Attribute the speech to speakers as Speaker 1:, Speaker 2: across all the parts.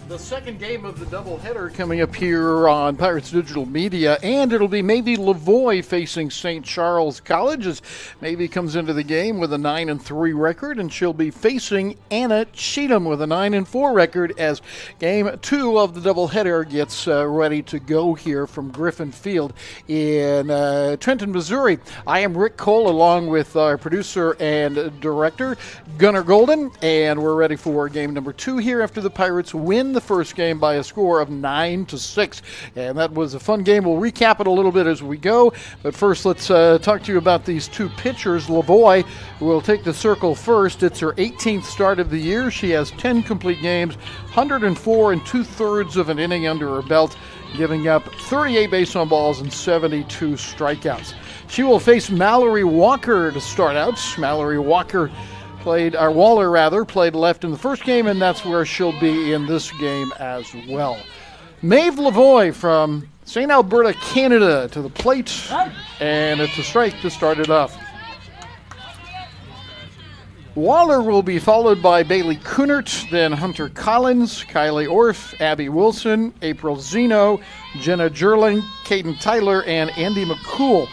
Speaker 1: The second game of the doubleheader coming up here on Pirates Digital Media, and it'll be Maeve Lavoie facing St. Charles College as Maeve comes into the game with a 9-3 record, and she'll be facing Anna Cheatham with a 9-4 record as game 2 of the doubleheader gets ready to go here from Griffin Field in Trenton, Missouri. I am Rick Cole along with our producer and director Gunnar Golden, and we're ready for game number 2 here after the Pirates win the first game by a score of 9-6, and that was a fun game. We'll recap it a little bit as we go, but first let's talk to you about these two pitchers. Lavoie will take the circle first. It's her 18th start of the year. She has 10 complete games, 104 and 2/3 of an inning under her belt, giving up 38 base on balls and 72 strikeouts. She will face Mallory Walker to start out. Mallory Walker Waller played left in the first game, and that's where she'll be in this game as well. Maeve Lavoie from St. Alberta, Canada to the plate, and it's a strike to start it off. Waller will be followed by Bailey Kunert, then Hunter Collins, Kylie Orff, Abby Wilson, April Zeno, Jenna Jerling, Caden Tyler, and Andy McCool.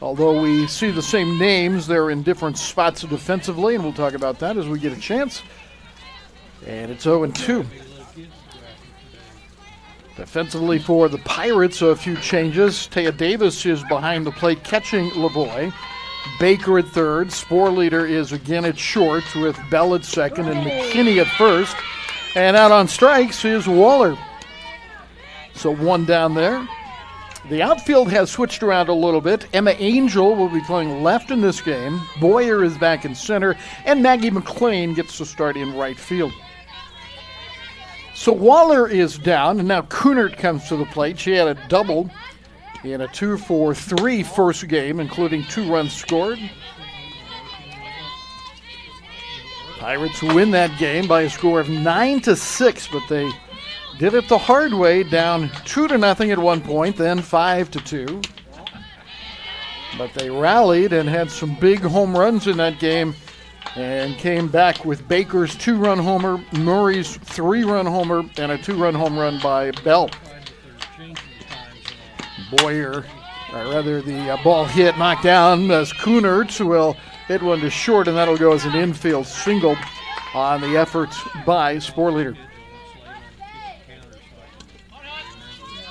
Speaker 1: Although we see the same names, they're in different spots defensively, and we'll talk about that as we get a chance. And it's 0-2. Defensively for the Pirates, a few changes. Taya Davis is behind the plate catching Lavoie. Baker at third. Sporleader is again at short with Bell at second and McKinney at first. And out on strikes is Waller. So one down there. The outfield has switched around a little bit. Emma Angel will be playing left in this game. Boyer is back in center, and Maggie McLean gets to start in right field. So Waller is down, and now Kunert comes to the plate. She had a double in a 2-for-3 first game, including 2 runs scored. Pirates win that game by a score of 9-6, but they did it the hard way, down 2-0 at one point, then 5-2. But they rallied and had some big home runs in that game and came back with Baker's 2-run homer, Murray's 3-run homer, and a 2-run home run by Bell. Boyer, or rather the ball hit, knocked down as Kunert will hit one to short, and that'll go as an infield single on the efforts by Sporleader.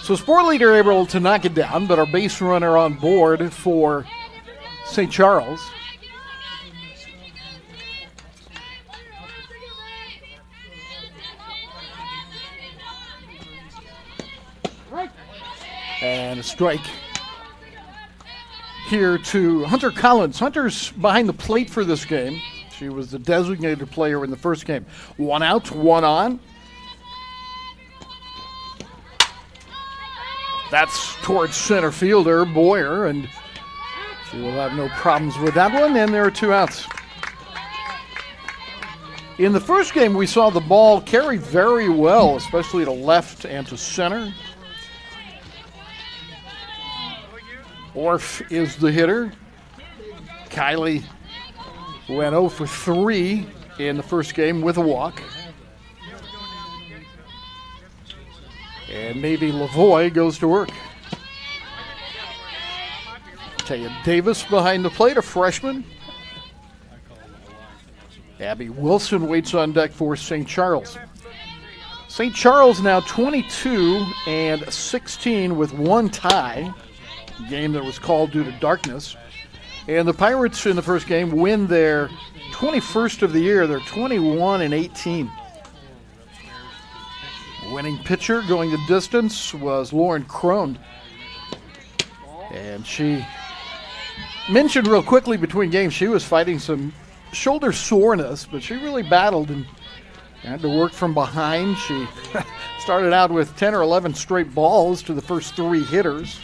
Speaker 1: So Sporleader able to knock it down, but our base runner on board for St. Charles. And a strike here to Hunter Collins. Hunter's behind the plate for this game. She was the designated player in the first game. 1 out, 1 on. That's towards center fielder Boyer, and she will have no problems with that one, and there are 2 outs. In the first game, we saw the ball carry very well, especially to left and to center. Orff is the hitter. Kylie went 0 for 3 in the first game with a walk. And maybe Lavoie goes to work. Taya Davis behind the plate, a freshman. Abby Wilson waits on deck for St. Charles. St. Charles now 22-16 with 1 tie. A game that was called due to darkness. And the Pirates in the first game win their 21st of the year. They're 21-18. Winning pitcher going the distance was Lauren Crone. And she mentioned real quickly between games she was fighting some shoulder soreness, but she really battled and had to work from behind. She started out with 10 or 11 straight balls to the first 3 hitters.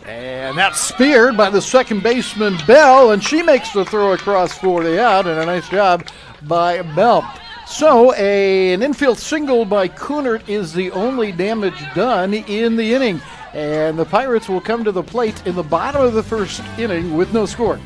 Speaker 1: And that's speared by the second baseman, Bell, and she makes the throw across for the out, and a nice job by Bell. So an infield single by Kunert is the only damage done in the inning. And the Pirates will come to the plate in the bottom of the first inning with no score.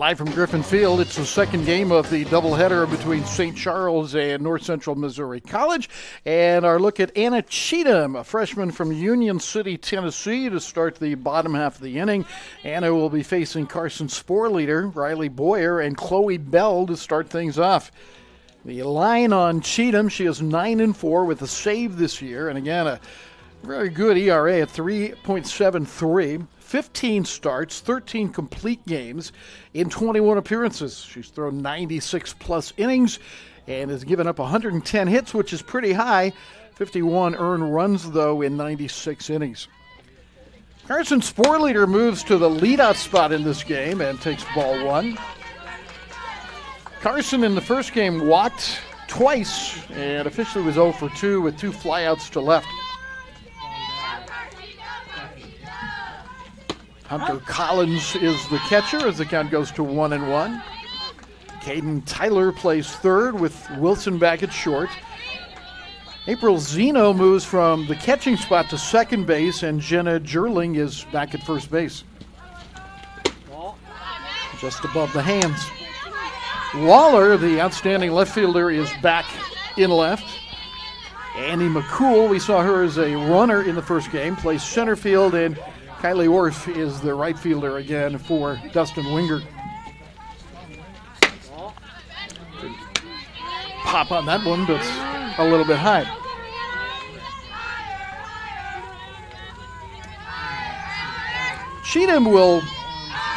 Speaker 1: Live from Griffin Field, it's the second game of the doubleheader between St. Charles and North Central Missouri College. And our look at Anna Cheatham, a freshman from Union City, Tennessee, to start the bottom half of the inning. Anna will be facing Carson Sporleader, Riley Boyer, and Chloe Bell to start things off. The line on Cheatham, she is 9-4 with a save this year. And again, a very good ERA at 3.73. 15 starts, 13 complete games in 21 appearances. She's thrown 96-plus innings and has given up 110 hits, which is pretty high. 51 earned runs, though, in 96 innings. Carson Sporleader moves to the leadout spot in this game and takes ball one. Carson in the first game walked twice and officially was 0 for 2 with 2 flyouts to left. Hunter Collins is the catcher as the count goes to 1-1. Caden Tyler plays third with Wilson back at short. April Zeno moves from the catching spot to second base, and Jenna Jerling is back at first base. Just above the hands. Waller, the outstanding left fielder, is back in left. Annie McCool, we saw her as a runner in the first game, plays center field, and Kylie Orff is the right fielder again for Dustin Winger. Pop on that one, but a little bit high. Cheatham will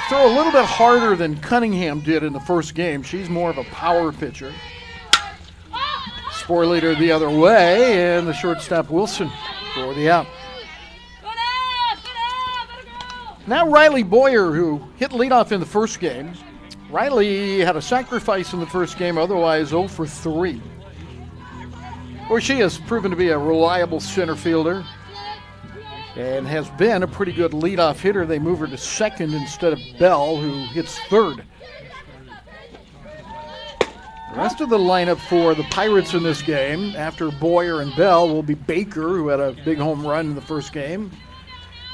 Speaker 1: throw a little bit harder than Cunningham did in the first game. She's more of a power pitcher. Sporleader the other way, and the shortstop Wilson for the out. Now Riley Boyer, who hit leadoff in the first game. Riley had a sacrifice in the first game, otherwise 0 for 3. Well, she has proven to be a reliable center fielder and has been a pretty good leadoff hitter. They move her to second instead of Bell, who hits third. The rest of the lineup for the Pirates in this game, after Boyer and Bell, will be Baker, who had a big home run in the first game.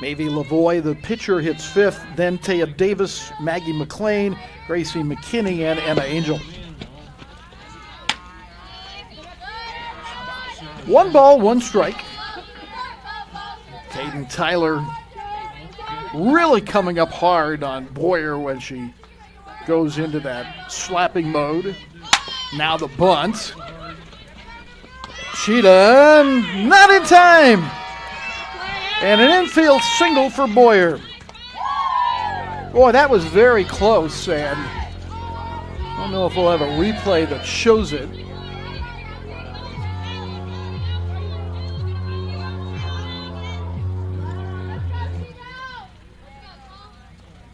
Speaker 1: Maeve Lavoie, the pitcher, hits fifth. Then Taya Davis, Maggie McLean, Gracie McKinney, and Emma Angel. 1 ball, 1 strike. Caden Tyler really coming up hard on Boyer when she goes into that slapping mode. Now the bunt. Cheatham, not in time. And an infield single for Boyer. Boy, that was very close, and I don't know if we'll have a replay that shows it.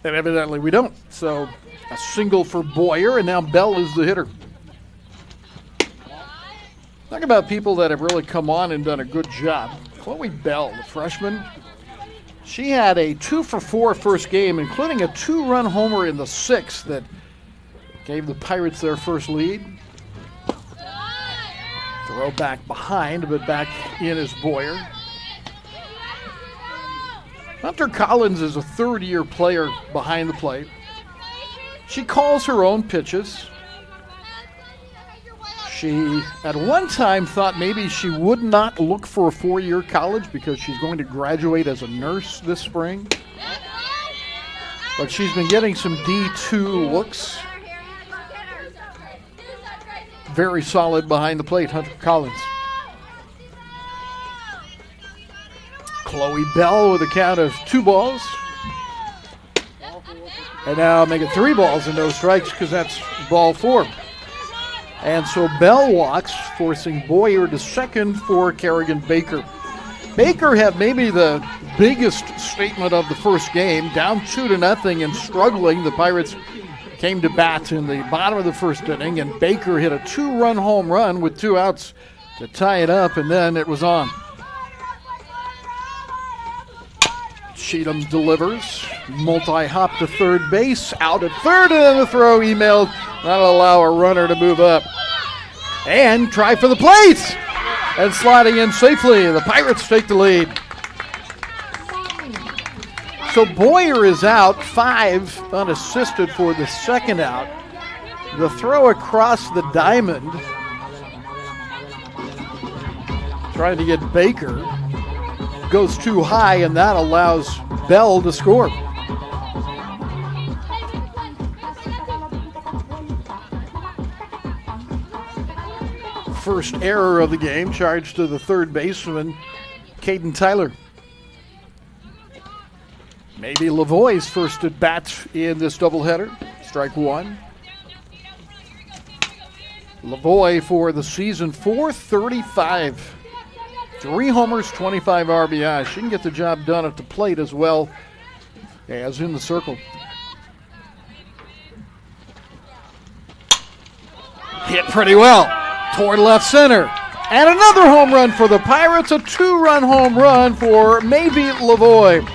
Speaker 1: And evidently we don't. So a single for Boyer, and now Bell is the hitter. Talk about people that have really come on and done a good job. Chloe Bell, the freshman, she had a 2 for 4 first game, including a 2-run homer in the 6th that gave the Pirates their first lead. Throw back behind, but back in is Boyer. Hunter Collins is a third-year player behind the plate. She calls her own pitches. She, at one time, thought maybe she would not look for a 4-year college because she's going to graduate as a nurse this spring. But she's been getting some D2 looks. Very solid behind the plate, Hunter Collins. Chloe Bell with a count of 2 balls. And now make it 3 balls and no strikes because that's ball 4. And so Bell walks, forcing Boyer to second for Kerrigan Baker. Baker had maybe the biggest statement of the first game, down 2-0 and struggling. The Pirates came to bat in the bottom of the first inning, and Baker hit a 2-run home run with 2 outs to tie it up, and then it was on. Cheatham delivers, multi-hop to third base, out at third, and then the throw emailed, not allow a runner to move up. And try for the plate! And sliding in safely, the Pirates take the lead. So Boyer is out, 5 unassisted for the second out. The throw across the diamond, trying to get Baker, goes too high, and that allows Bell to score. First error of the game, charged to the third baseman, Caden Tyler. Maybe Lavoie's first at bat in this doubleheader. Strike one. Lavoie for the season, .435. 3 homers, 25 RBI. She can get the job done at the plate as well as in the circle. Hit pretty well toward left center. And another home run for the Pirates, a 2-run home run for Maeve Lavoie.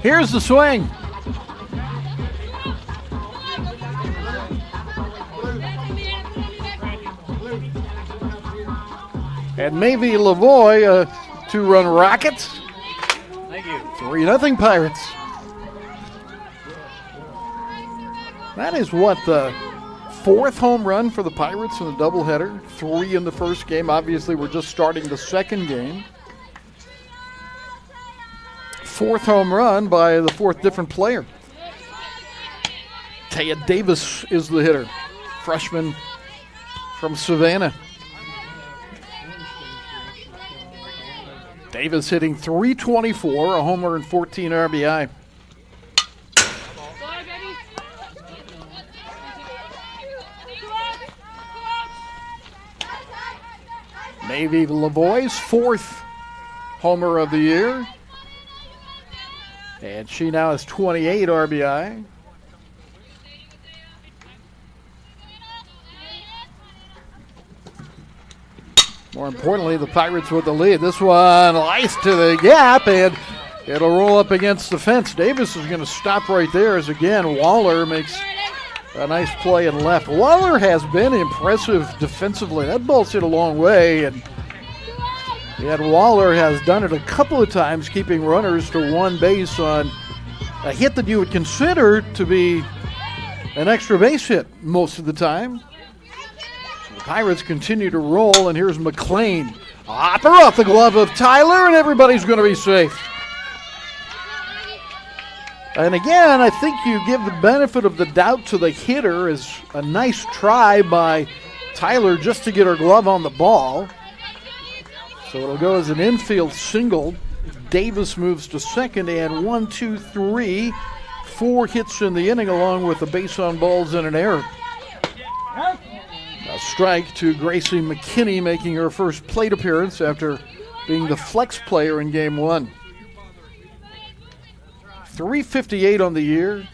Speaker 1: Here's the swing. And Maeve Lavoie, a 2-run rocket.
Speaker 2: Thank you.
Speaker 1: 3-0 Pirates. That is what, the 4th home run for the Pirates in the doubleheader. 3 in the first game. Obviously, we're just starting the second game. 4th home run by the 4th different player. Taya Davis is the hitter. Freshman from Savannah. Davis hitting .324, a homer and 14 RBI. Maeve Lavoie's 4th homer of the year. And she now has 28 RBI. More importantly, the Pirates with the lead. This one lies to the gap, and it'll roll up against the fence. Davis is going to stop right there as, again, Waller makes a nice play in left. Waller has been impressive defensively. That ball's hit a long way, and yet Waller has done it a couple of times, keeping runners to one base on a hit that you would consider to be an extra base hit most of the time. So the Pirates continue to roll, and here's McLean. A hopper off the glove of Tyler, and everybody's going to be safe. And again, I think you give the benefit of the doubt to the hitter as a nice try by Tyler just to get her glove on the ball. So it'll go as an infield single. Davis moves to second, and 1, 2, 3, 4 hits in the inning, along with the base on balls and an error. A strike to Gracie McKinney, making her first plate appearance after being the flex player in Game 1. .358 on the year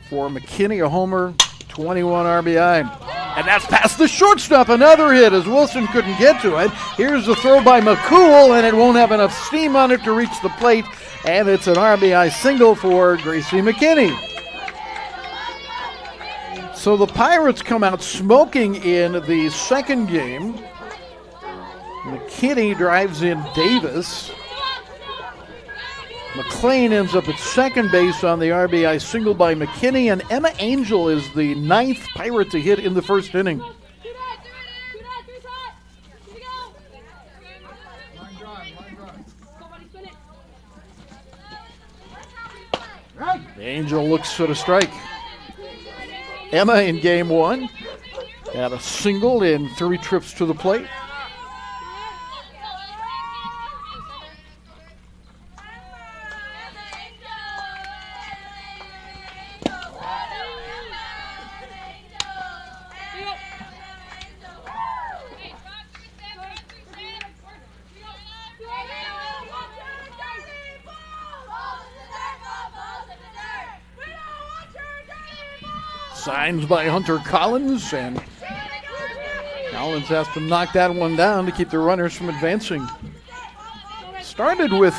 Speaker 1: for McKinney, a homer, 21 RBI. And that's past the shortstop. Another hit as Wilson couldn't get to it. Here's the throw by McCool, and it won't have enough steam on it to reach the plate. And it's an RBI single for Gracie McKinney. So the Pirates come out smoking in the second game. McKinney drives in Davis. McLean ends up at second base on the RBI single by McKinney, and Emma Angel is the 9th Pirate to hit in the first inning. Angel looks at a strike. Emma in Game 1 had a single in 3 trips to the plate. Signs by Hunter Collins, and Collins has to knock that one down to keep the runners from advancing. Started with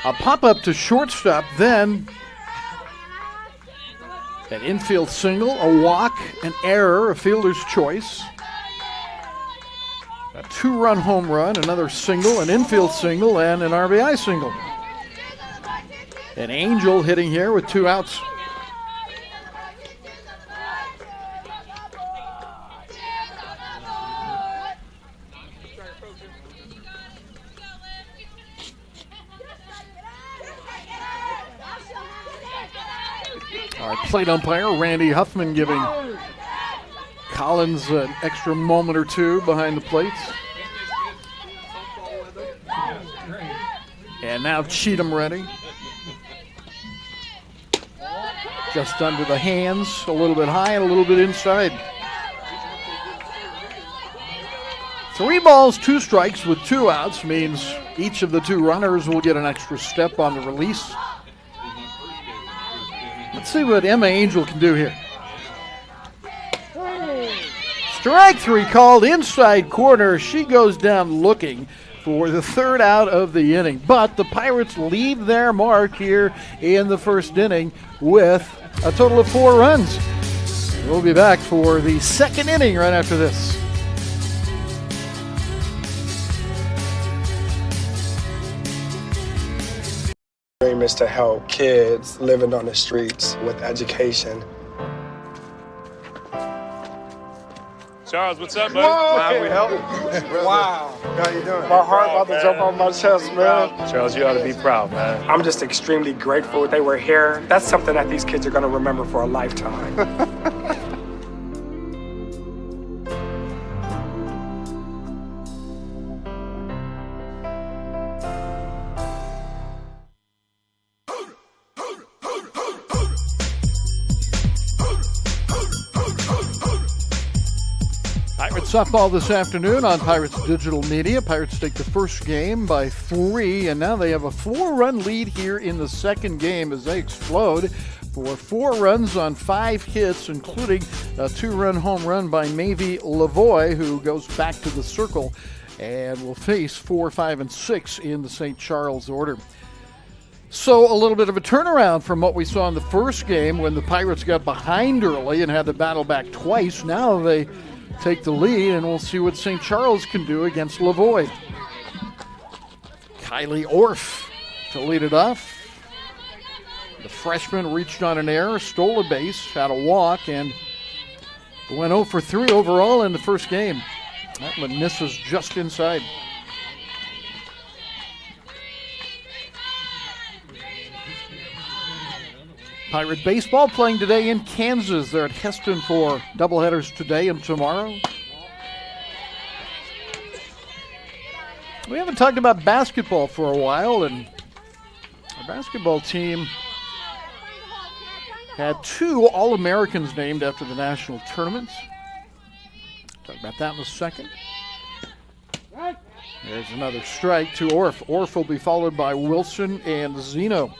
Speaker 1: A pop-up to shortstop, then an infield single, a walk, an error, a fielder's choice. A 2-run home run, another single, an infield single, and an RBI single. An Angel hitting here with 2 outs. Our plate umpire, Randy Huffman, giving Collins an extra moment or two behind the plates. And now Cheatham ready. Just under the hands, a little bit high and a little bit inside. 3 balls, 2 strikes with 2 outs means each of the 2 runners will get an extra step on the release. Let's see what Emma Angel can do here. Strike 3 called inside corner. She goes down looking for the 3rd out of the inning. But the Pirates leave their mark here in the first inning with a total of 4 runs. We'll be back for the 2nd inning right after this.
Speaker 3: Dream is to help kids living on the streets with education.
Speaker 4: Charles, what's up, buddy?
Speaker 3: Wow, we help. Wow. How you doing? My heart about to jump off my chest, man.
Speaker 4: Charles, you ought to be proud, man.
Speaker 3: I'm just extremely grateful they were here. That's something that these kids are going to remember for a lifetime.
Speaker 1: Pirates softball this afternoon on Pirates Digital Media. Pirates take the first game by 3, and now they have a 4-run lead here in the second game as they explode for 4 runs on 5 hits, including a 2-run home run by Mavie Lavoie, who goes back to the circle and will face 4, 5, and 6 in the St. Charles order. So a little bit of a turnaround from what we saw in the first game when the Pirates got behind early and had to battle back twice. Now they take the lead, and we'll see what St. Charles can do against Lavoie. Kylie Orff to lead it off. The freshman reached on an error, stole a base, had a walk, and went 0 for 3 overall in the first game. That one misses just inside. Pirate baseball playing today in Kansas. They're at Heston for doubleheaders today and tomorrow. We haven't talked about basketball for a while, and our basketball team had 2 All-Americans named after the national tournaments. Talk about that in a second. There's another strike to Orff. Orff will be followed by Wilson and Zeno.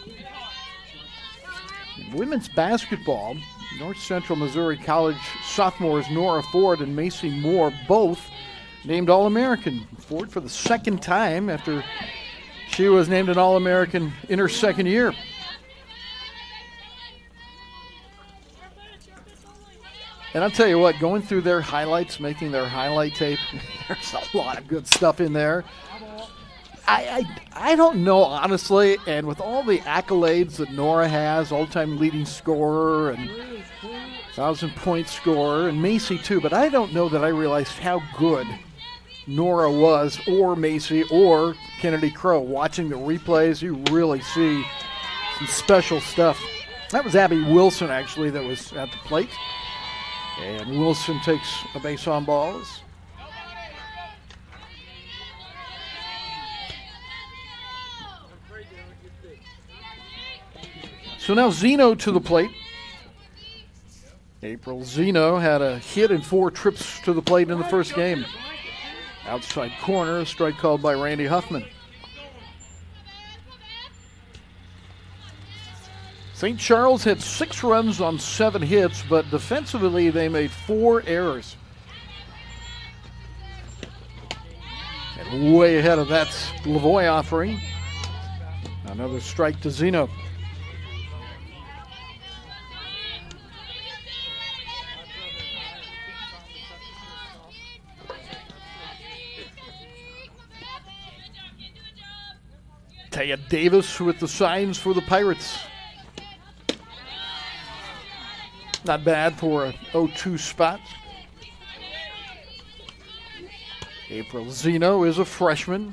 Speaker 1: Women's basketball, North Central Missouri College sophomores Nora Ford and Macy Moore both named All-American. Ford for the 2nd time after she was named an All-American in her 2nd year. And I'll tell you what, going through their highlights, making their highlight tape, there's a lot of good stuff in there. I don't know, honestly, and with all the accolades that Nora has, all-time leading scorer and 1,000-point scorer, and Macy too, but I don't know that I realized how good Nora was, or Macy, or Kennedy Crow. Watching the replays, you really see some special stuff. That was Abby Wilson, actually, that was at the plate. And Wilson takes a base on balls. So now Zeno to the plate. April Zeno had a hit and 4 trips to the plate in the first game. Outside corner, a strike called by Randy Huffman. St. Charles had 6 runs on 7 hits, but defensively they made 4 errors. And way ahead of that Lavoie offering. Another strike to Zeno. Taya Davis with the signs for the Pirates. Not bad for an 0-2 spot. April Zeno is a freshman.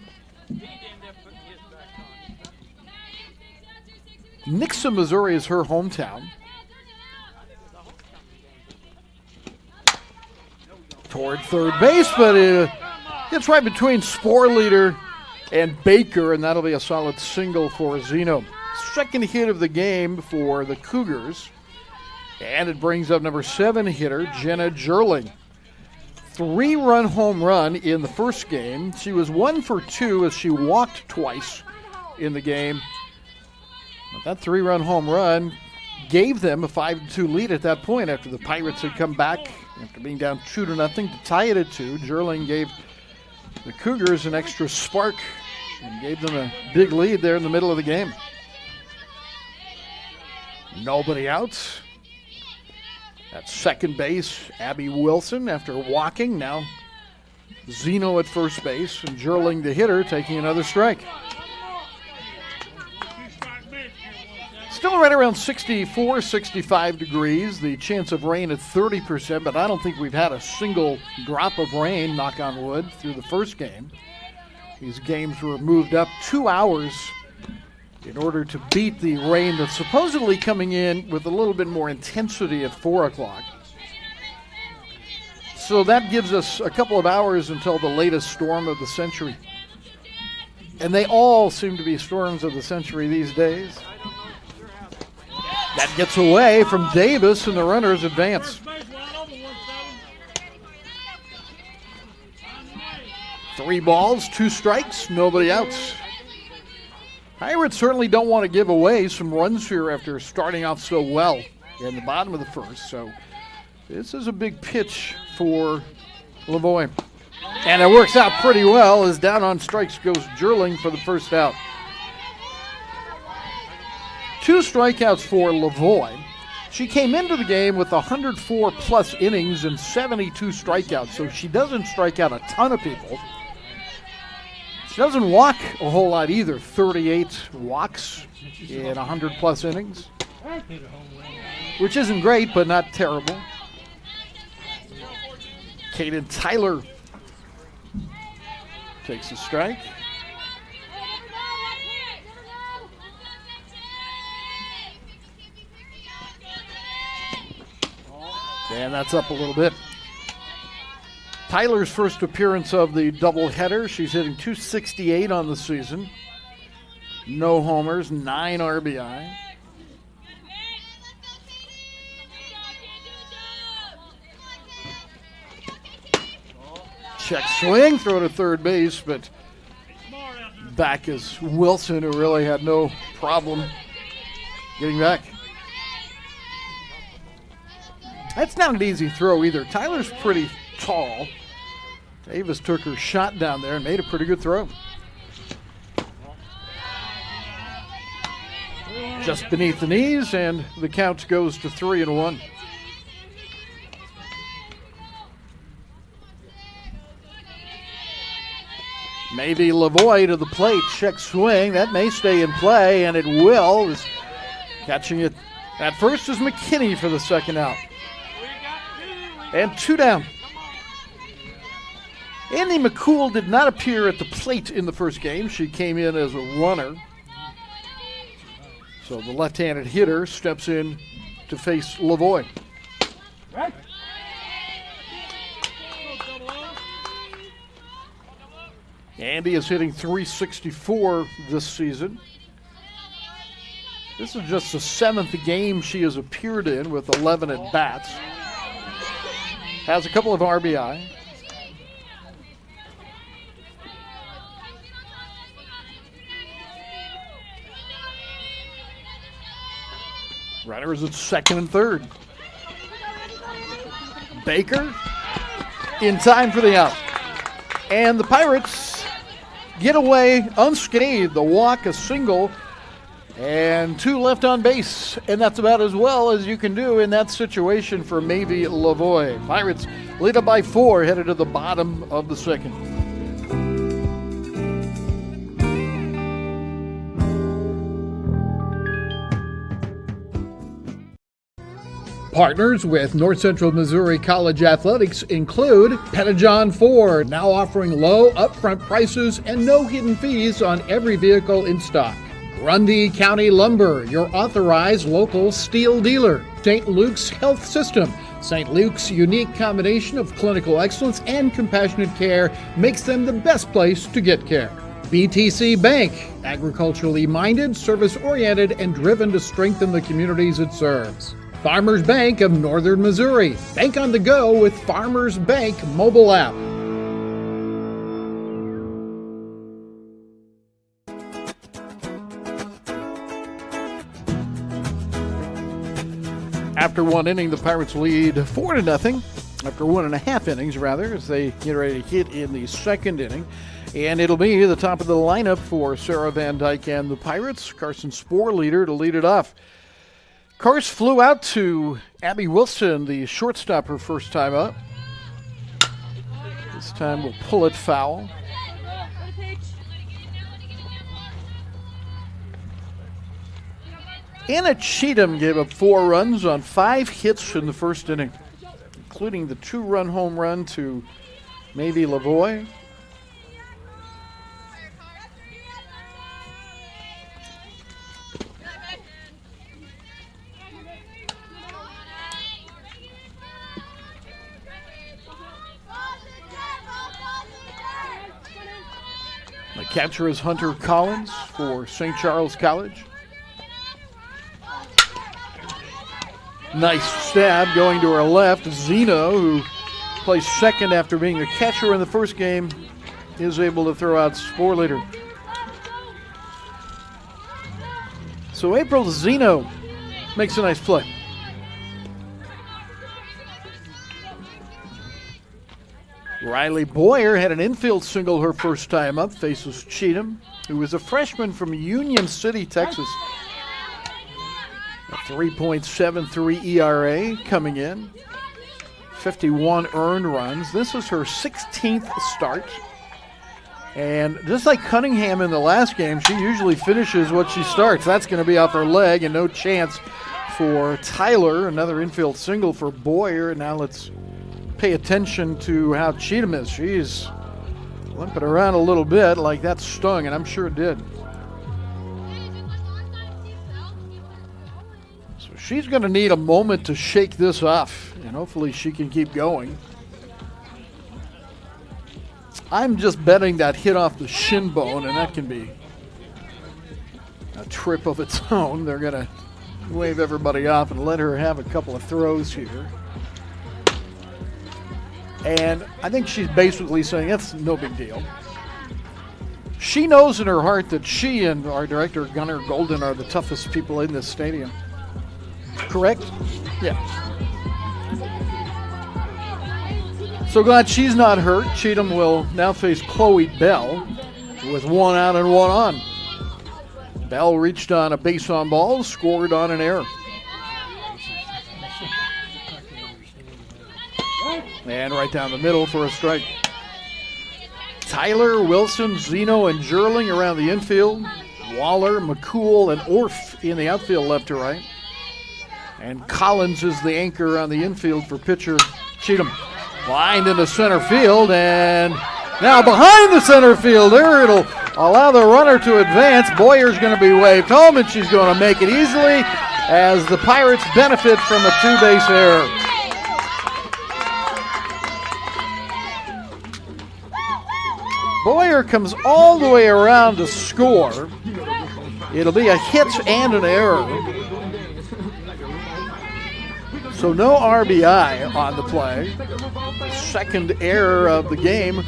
Speaker 1: Nixa, Missouri is her hometown. Toward third base, but it's right between Sporleader and Baker, and that'll be a solid single for Zeno. Second hit of the game for the Cougars. And it brings up number 7 hitter, Jenna Jerling. 3-run home run in the first game. She was 1 for 2 as she walked twice in the game. But that 3-run home run gave them a 5-2 lead at that point after the Pirates had come back after being down 2-0 to tie it at 2. Jerling gave the Cougars an extra spark and gave them a big lead there in the middle of the game. Nobody out. At second base, Abby Wilson after walking. Now Zeno at first base and Jerling the hitter taking another strike. Still right around 64, 65 degrees. The chance of rain at 30%, but I don't think we've had a single drop of rain, knock on wood, through the first game. These games were moved up 2 hours in order to beat the rain that's supposedly coming in with a little bit more intensity at 4 o'clock. So that gives us a couple of hours until the latest storm of the century. And they all seem to be storms of the century these days. That gets away from Davis, and the runners advance. 3 balls, 2 strikes, nobody out. Pirates certainly don't want to give away some runs here after starting off so well in the bottom of the first. So this is a big pitch for Lavoie. And it works out pretty well as down on strikes goes Jerling for the first out. 2 strikeouts for Lavoie. She came into the game with 104-plus innings and 72 strikeouts, so she doesn't strike out a ton of people. She doesn't walk a whole lot either, 38 walks in 100-plus innings, which isn't great, but not terrible. Kaden Tyler takes a strike. And that's up a little bit. Tyler's first appearance of the doubleheader. She's hitting .268 on the season. No homers, 9 RBI. Check swing, throw to third base, but back is Wilson, who really had no problem getting back. That's not an easy throw either. Tyler's pretty tall. Davis took her shot down there and made a pretty good throw. Just beneath the knees, and the count goes to 3-1. Maybe Lavoie to the plate. Check swing. That may stay in play, and it will. Is catching it at first is McKinney for the second out. And 2 down. Andy McCool did not appear at the plate in the first game. She came in as a runner. So the left-handed hitter steps in to face Lavoie. Andy is hitting .364 this season. This is just the 7th game she has appeared in with 11 at-bats. Has a couple of RBI. Runners at second and third. Baker in time for the out. And the Pirates get away unscathed. The walk, a single And 2 left on base, and that's about as well as you can do in that situation for Mavie Lavoie. Pirates lead up by 4, headed to the bottom of the second. Partners with North Central Missouri College Athletics include Pettijohn Ford, now offering low upfront prices and no hidden fees on every vehicle in stock. Grundy County Lumber, your authorized local steel dealer. St. Luke's Health System. St. Luke's unique combination of clinical excellence and compassionate care makes them the best place to get care. BTC Bank, agriculturally minded, service-oriented, and driven to strengthen the communities it serves. Farmers Bank of Northern Missouri. Bank on the go with Farmers Bank mobile app. After 1 inning, the Pirates lead 4-0. After 1.5 innings, rather, as they get ready to hit in the second inning. And it'll be the top of the lineup for Sarah Van Dyke and the Pirates. Carson Sporleader to lead it off. Cars flew out to Abby Wilson, the shortstop, her first time up. This time we'll pull it foul. Anna Cheatham gave up 4 runs on 5 hits in the first inning, including the 2-run home run to Mavie Lavoie. The catcher is Hunter Collins for St. Charles College. Nice stab going to her left. Zeno, who plays second after being a catcher in the first game, is able to throw out Sporleader. So April Zeno makes a nice play. Riley Boyer had an infield single her first time up, faces Cheatham, who is a freshman from Union City, Texas. A 3.73 ERA coming in, 51 earned runs. This is her 16th start. And just like Cunningham in the last game, she usually finishes what she starts. That's going to be off her leg, and no chance for Tyler. Another infield single for Boyer. And now let's pay attention to how Cheatham is. She's limping around a little bit like that stung, and I'm sure it did. So she's going to need a moment to shake this off, and hopefully she can keep going. I'm just betting that hit off the shin bone, and that can be a trip of its own. They're going to wave everybody off and let her have a couple of throws here. And I think she's basically saying that's no big deal. She knows in her heart that she and our director, Gunnar Golden, are the toughest people in this stadium. Correct? Yeah. So glad she's not hurt. Cheatham will now face Chloe Bell with 1 out and 1 on. Bell reached on a base on ball, scored on an error. And right down the middle for a strike. Tyler, Wilson, Zeno, and Jerling around the infield. Waller, McCool, and Orff in the outfield left to right. And Collins is the anchor on the infield for pitcher Cheatham. Lined into center field, and now behind the center fielder. It'll allow the runner to advance. Boyer's going to be waved home, and she's going to make it easily as the Pirates benefit from a 2-base error. Boyer comes all the way around to score. It'll be a hit and an error. So no RBI on the play. Second error of the game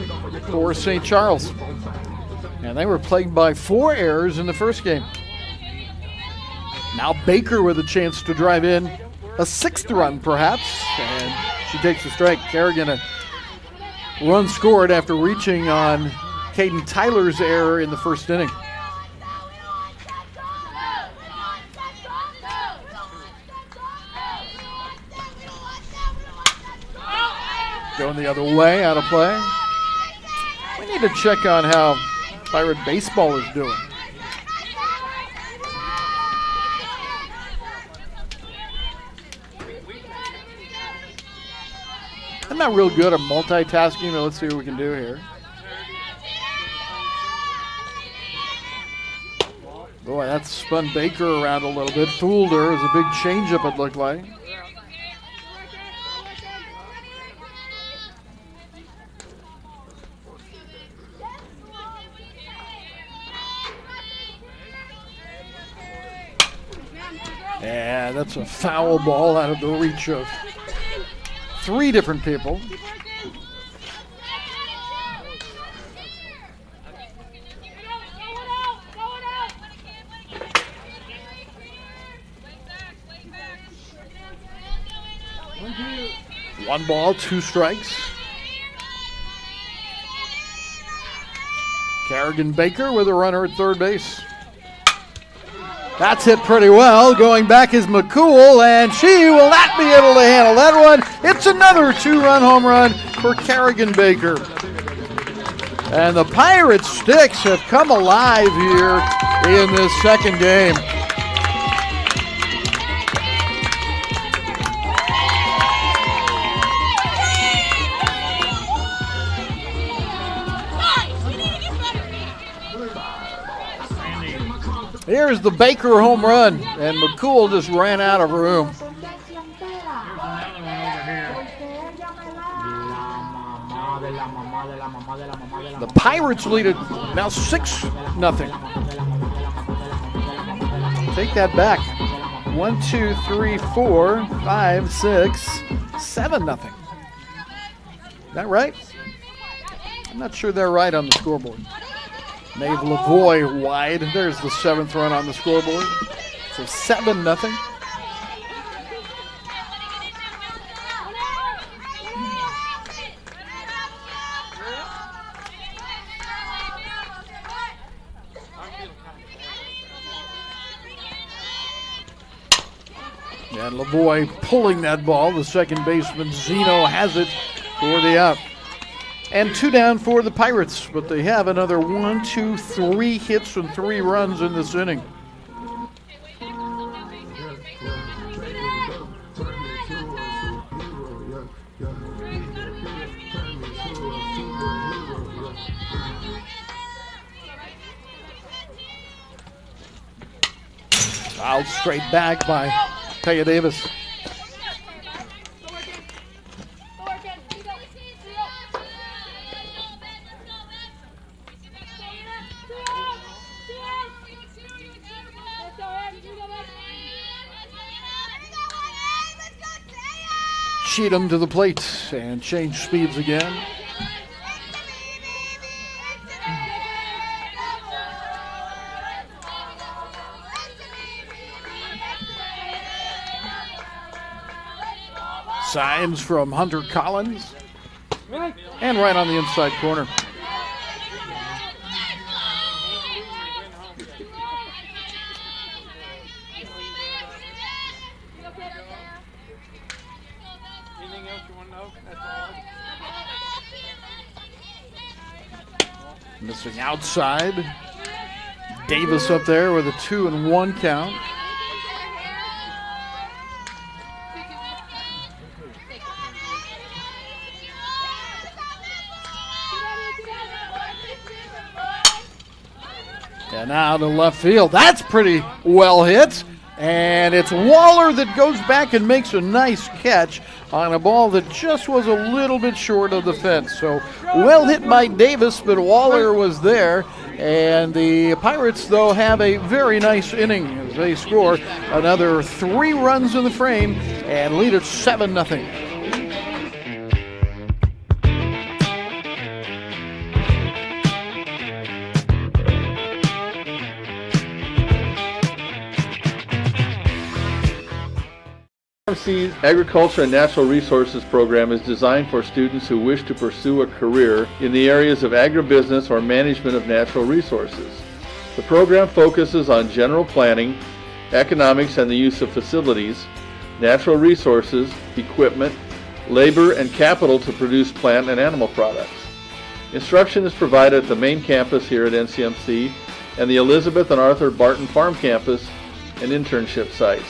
Speaker 1: for St. Charles. And they were plagued by 4 errors in the first game. Now Baker with a chance to drive in a 6th run perhaps. And she takes the strike. Kerrigan a run scored after reaching on Caden Tyler's error in the first inning. gone the other way, out of play. We need to check on how Pirate baseball is doing. I'm not real good at multitasking, but let's see what we can do here. Boy, that spun Baker around a little bit. Fooled her. It was a big changeup, it looked like. Yeah, that's a foul ball out of the reach of 3 different people. One ball, 2 strikes. Kerrigan Baker with a runner at third base. That's hit pretty well. Going back is McCool, and she will not be able to handle that one. It's another 2-run home run for Kerrigan Baker. And the Pirates' sticks have come alive here in this second game. Here's the Baker home run, and McCool just ran out of room. The Pirates lead it now 6-0. Take that back. 1, 2, 3, 4, 5, 6, 7-0. Is that right? I'm not sure they're right on the scoreboard. Maeve Lavoie wide. There's the 7th run on the scoreboard. So 7-0. And Lavoie pulling that ball. The second baseman, Zeno, has it for the out. And 2 down for the Pirates, but they have another 1, 2, 3 hits and 3 runs in this inning. Fouled straight back by Taya Davis. Cheatham to the plate and change speeds again. Signs from Hunter Collins. And right on the inside corner. Missing outside. Davis up there with a 2-1 count. And now to left field. That's pretty well hit. And it's Waller that goes back and makes a nice catch on a ball that just was a little bit short of the fence. So well hit by Davis, but Waller was there. And the Pirates, though, have a very nice inning as they score another 3 runs in the frame and lead it 7-0.
Speaker 5: RMC's Agriculture and Natural Resources program is designed for students who wish to pursue a career in the areas of agribusiness or management of natural resources. The program focuses on general planning, economics and the use of facilities, natural resources, equipment, labor, and capital to produce plant and animal products. Instruction is provided at the main campus here at NCMC and the Elizabeth and Arthur Barton Farm Campus and internship sites.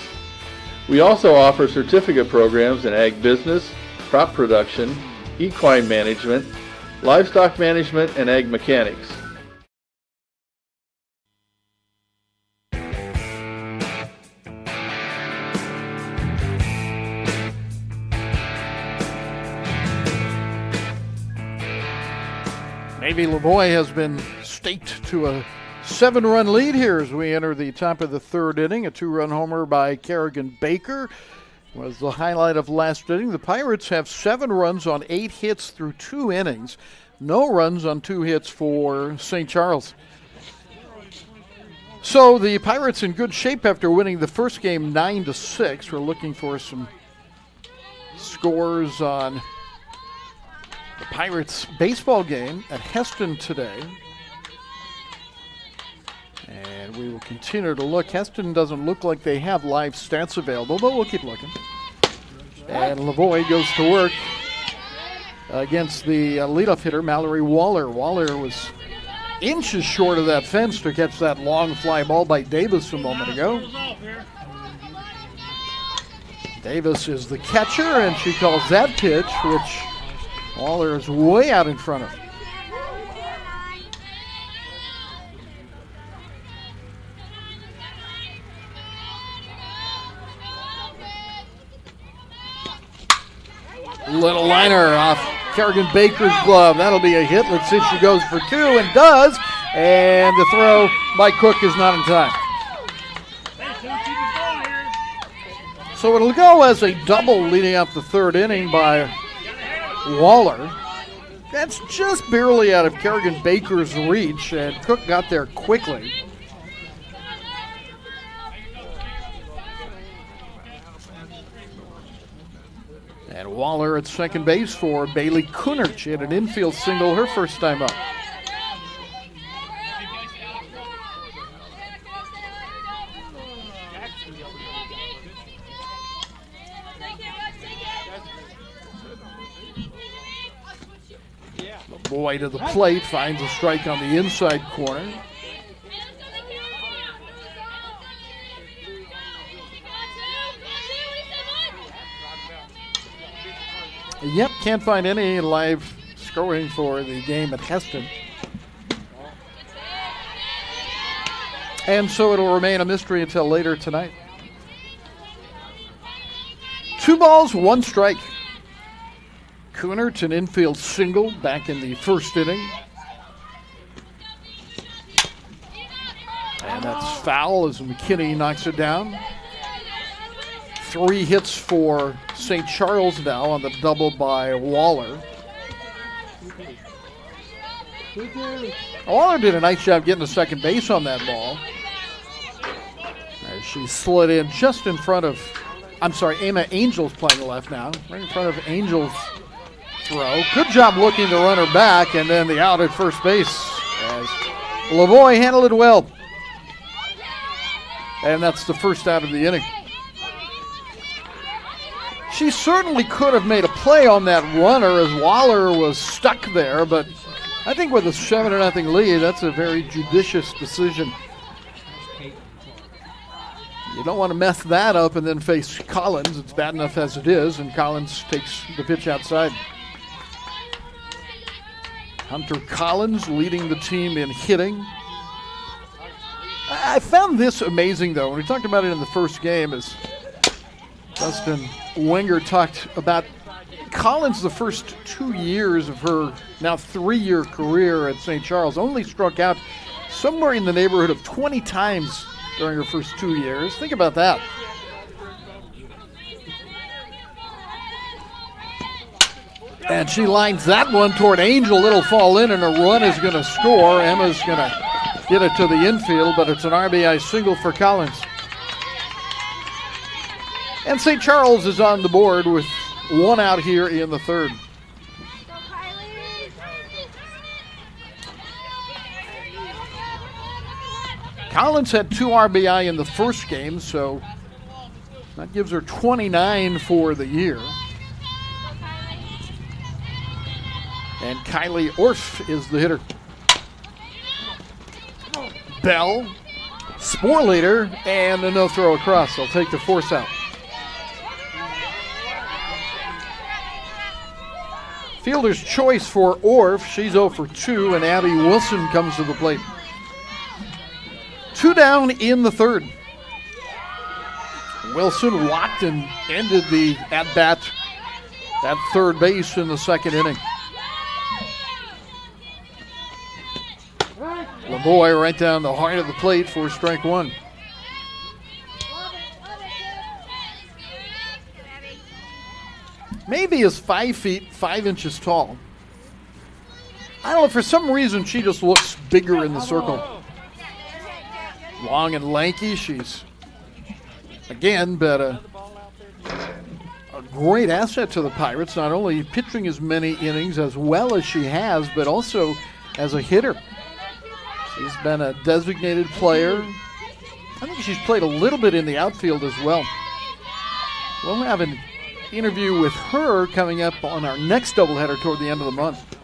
Speaker 5: We also offer certificate programs in ag business, crop production, equine management, livestock management, and ag mechanics.
Speaker 1: Navy Lavoie has been staked to a 7-run lead here as we enter the top of the third inning. A 2-run homer by Kerrigan Baker was the highlight of last inning. The Pirates have 7 runs on 8 hits through 2 innings. No runs on 2 hits for St. Charles. So the Pirates in good shape after winning the first game 9-6. We're looking for some scores on the Pirates baseball game at Heston today. And we will continue to look. Heston doesn't look like they have live stats available, but we'll keep looking. And Lavoie goes to work against the leadoff hitter, Mallory Waller. Waller was inches short of that fence to catch that long fly ball by Davis a moment ago. Davis is the catcher, and she calls that pitch, which Waller is way out in front of. Little liner off Kerrigan Baker's glove. That'll be a hit. Let's see if she goes for 2, and does. And the throw by Cook is not in time. So it'll go as a double leading up the third inning by Waller. That's just barely out of Kerrigan Baker's reach, and Cook got there quickly. And Waller at second base for Bailey Kunert. She had an infield single her first time up. Boy to the plate, finds a strike on the inside corner. Yep, can't find any live scoring for the game at Heston. And so it'll remain a mystery until later tonight. 2 balls, 1 strike. Kunert, an infield single back in the first inning. And that's foul as McKinney knocks it down. 3 hits for St. Charles now on the double by Waller. Waller did a nice job getting to second base on that ball. As she slid in just in front of, Emma Angel's playing left now, right in front of Angel's throw. Good job looking to run her back, and then the out at first base as Lavoie handled it well. And that's the first out of the inning. She certainly could have made a play on that runner as Waller was stuck there, but I think with a 7-0 lead, that's a very judicious decision. You don't want to mess that up and then face Collins. It's bad enough as it is, and Collins takes the pitch outside. Hunter Collins leading the team in hitting. I found this amazing, though. When we talked about it in the first game, as Dustin Wenger talked about Collins, the first 2 years of her now 3-year career at St. Charles, only struck out somewhere in the neighborhood of 20 times during her first 2 years. Think about that. And she lines that one toward Angel. It'll fall in, and a run is going to score. Emma's going to get it to the infield, but it's an RBI single for Collins. And St. Charles is on the board with 1 out here in the third. Collins had 2 RBI in the first game, so that gives her 29 for the year. And Kylie Orff is the hitter. Bell, Sporlater, and a no throw across. They'll take the force out. Fielder's choice for Orff. She's 0 for 2, and Abby Wilson comes to the plate. 2 down in the third. Wilson walked and ended the at-bat at third base in the second inning. Lavoie right down the heart of the plate for strike one. Maybe is 5 feet, 5 inches tall. I don't know, for some reason she just looks bigger in the circle. Long and lanky, she's, again, but a great asset to the Pirates, not only pitching as many innings as well as she has, but also as a hitter. She's been a designated player. I think she's played a little bit in the outfield as well. We'll have an interview with her coming up on our next doubleheader toward the end of the month.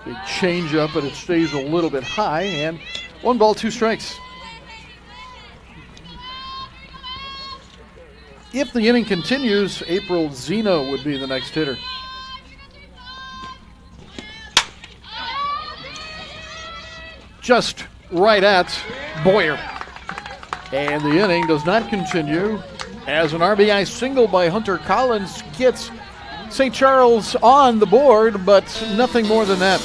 Speaker 1: Big change up, but it stays a little bit high, and 1 ball, 2 strikes. If the inning continues, April Zeno would be the next hitter. Just right at Boyer. And the inning does not continue as an RBI single by Hunter Collins gets St. Charles on the board, but nothing more than that.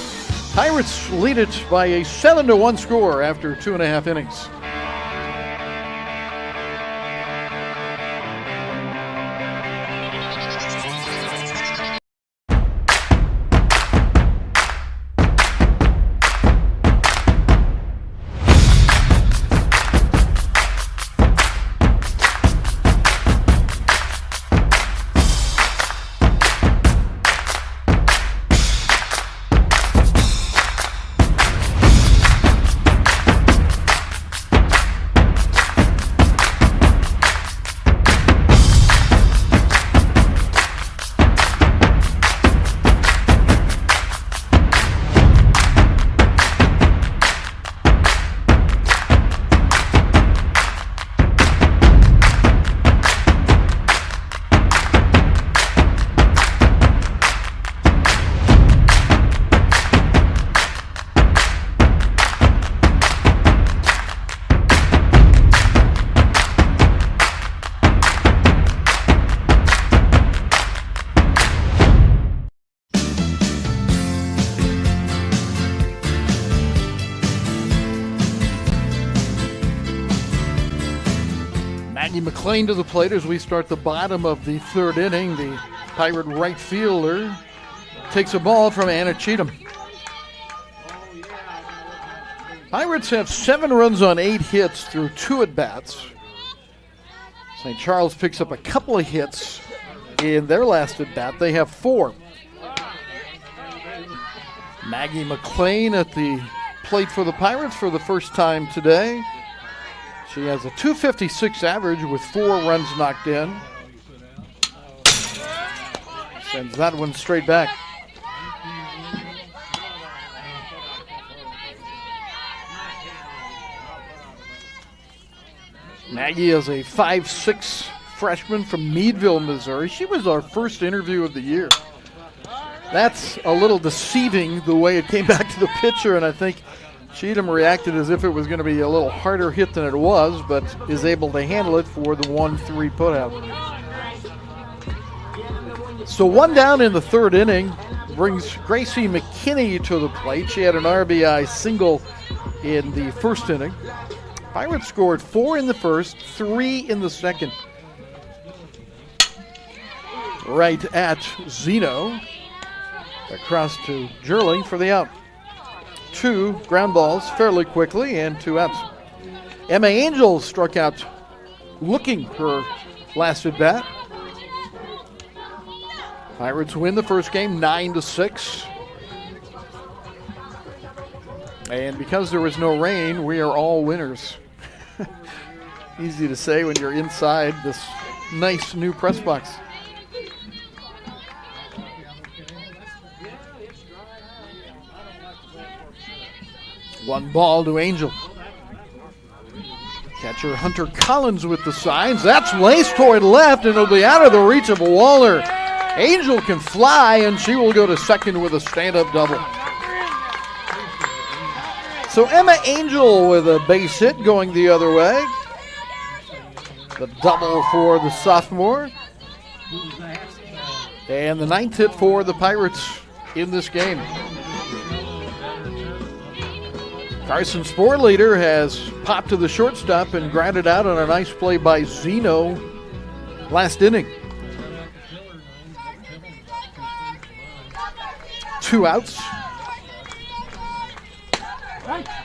Speaker 1: Pirates lead it by a 7-1 score after 2.5 innings. McLean to the plate as we start the bottom of the third inning. The Pirate right fielder takes a ball from Anna Cheatham. Pirates have 7 runs on 8 hits through 2 at-bats. St. Charles picks up a couple of hits in their last at-bat. They have 4. Maggie McLean at the plate for the Pirates for the first time today. She has a .256 average with 4 runs knocked in. Sends that one straight back. Maggie is a 5'6" freshman from Meadville, Missouri. She was our first interview of the year. That's a little deceiving the way it came back to the pitcher, and I think Cheatham reacted as if it was going to be a little harder hit than it was, but is able to handle it for the 1-3 putout. So 1 down in the third inning brings Gracie McKinney to the plate. She had an RBI single in the first inning. Pirates scored 4 in the first, 3 in the second. Right at Zeno. Across to Gerling for the out. 2 ground balls fairly quickly and 2 outs. Emma Angel struck out looking her last at bat. Pirates win the first game 9-6. And because there was no rain, we are all winners. Easy to say when you're inside this nice new press box. One ball to Angel. Catcher Hunter Collins with the signs. That's laced toward left, and it'll be out of the reach of Waller. Angel can fly, and she will go to second with a stand-up double. So Emma Angel with a base hit going the other way. The double for the sophomore. And the 9th hit for the Pirates in this game. Carson Sportleader has popped to the shortstop and grounded out on a nice play by Zeno last inning. 2 outs.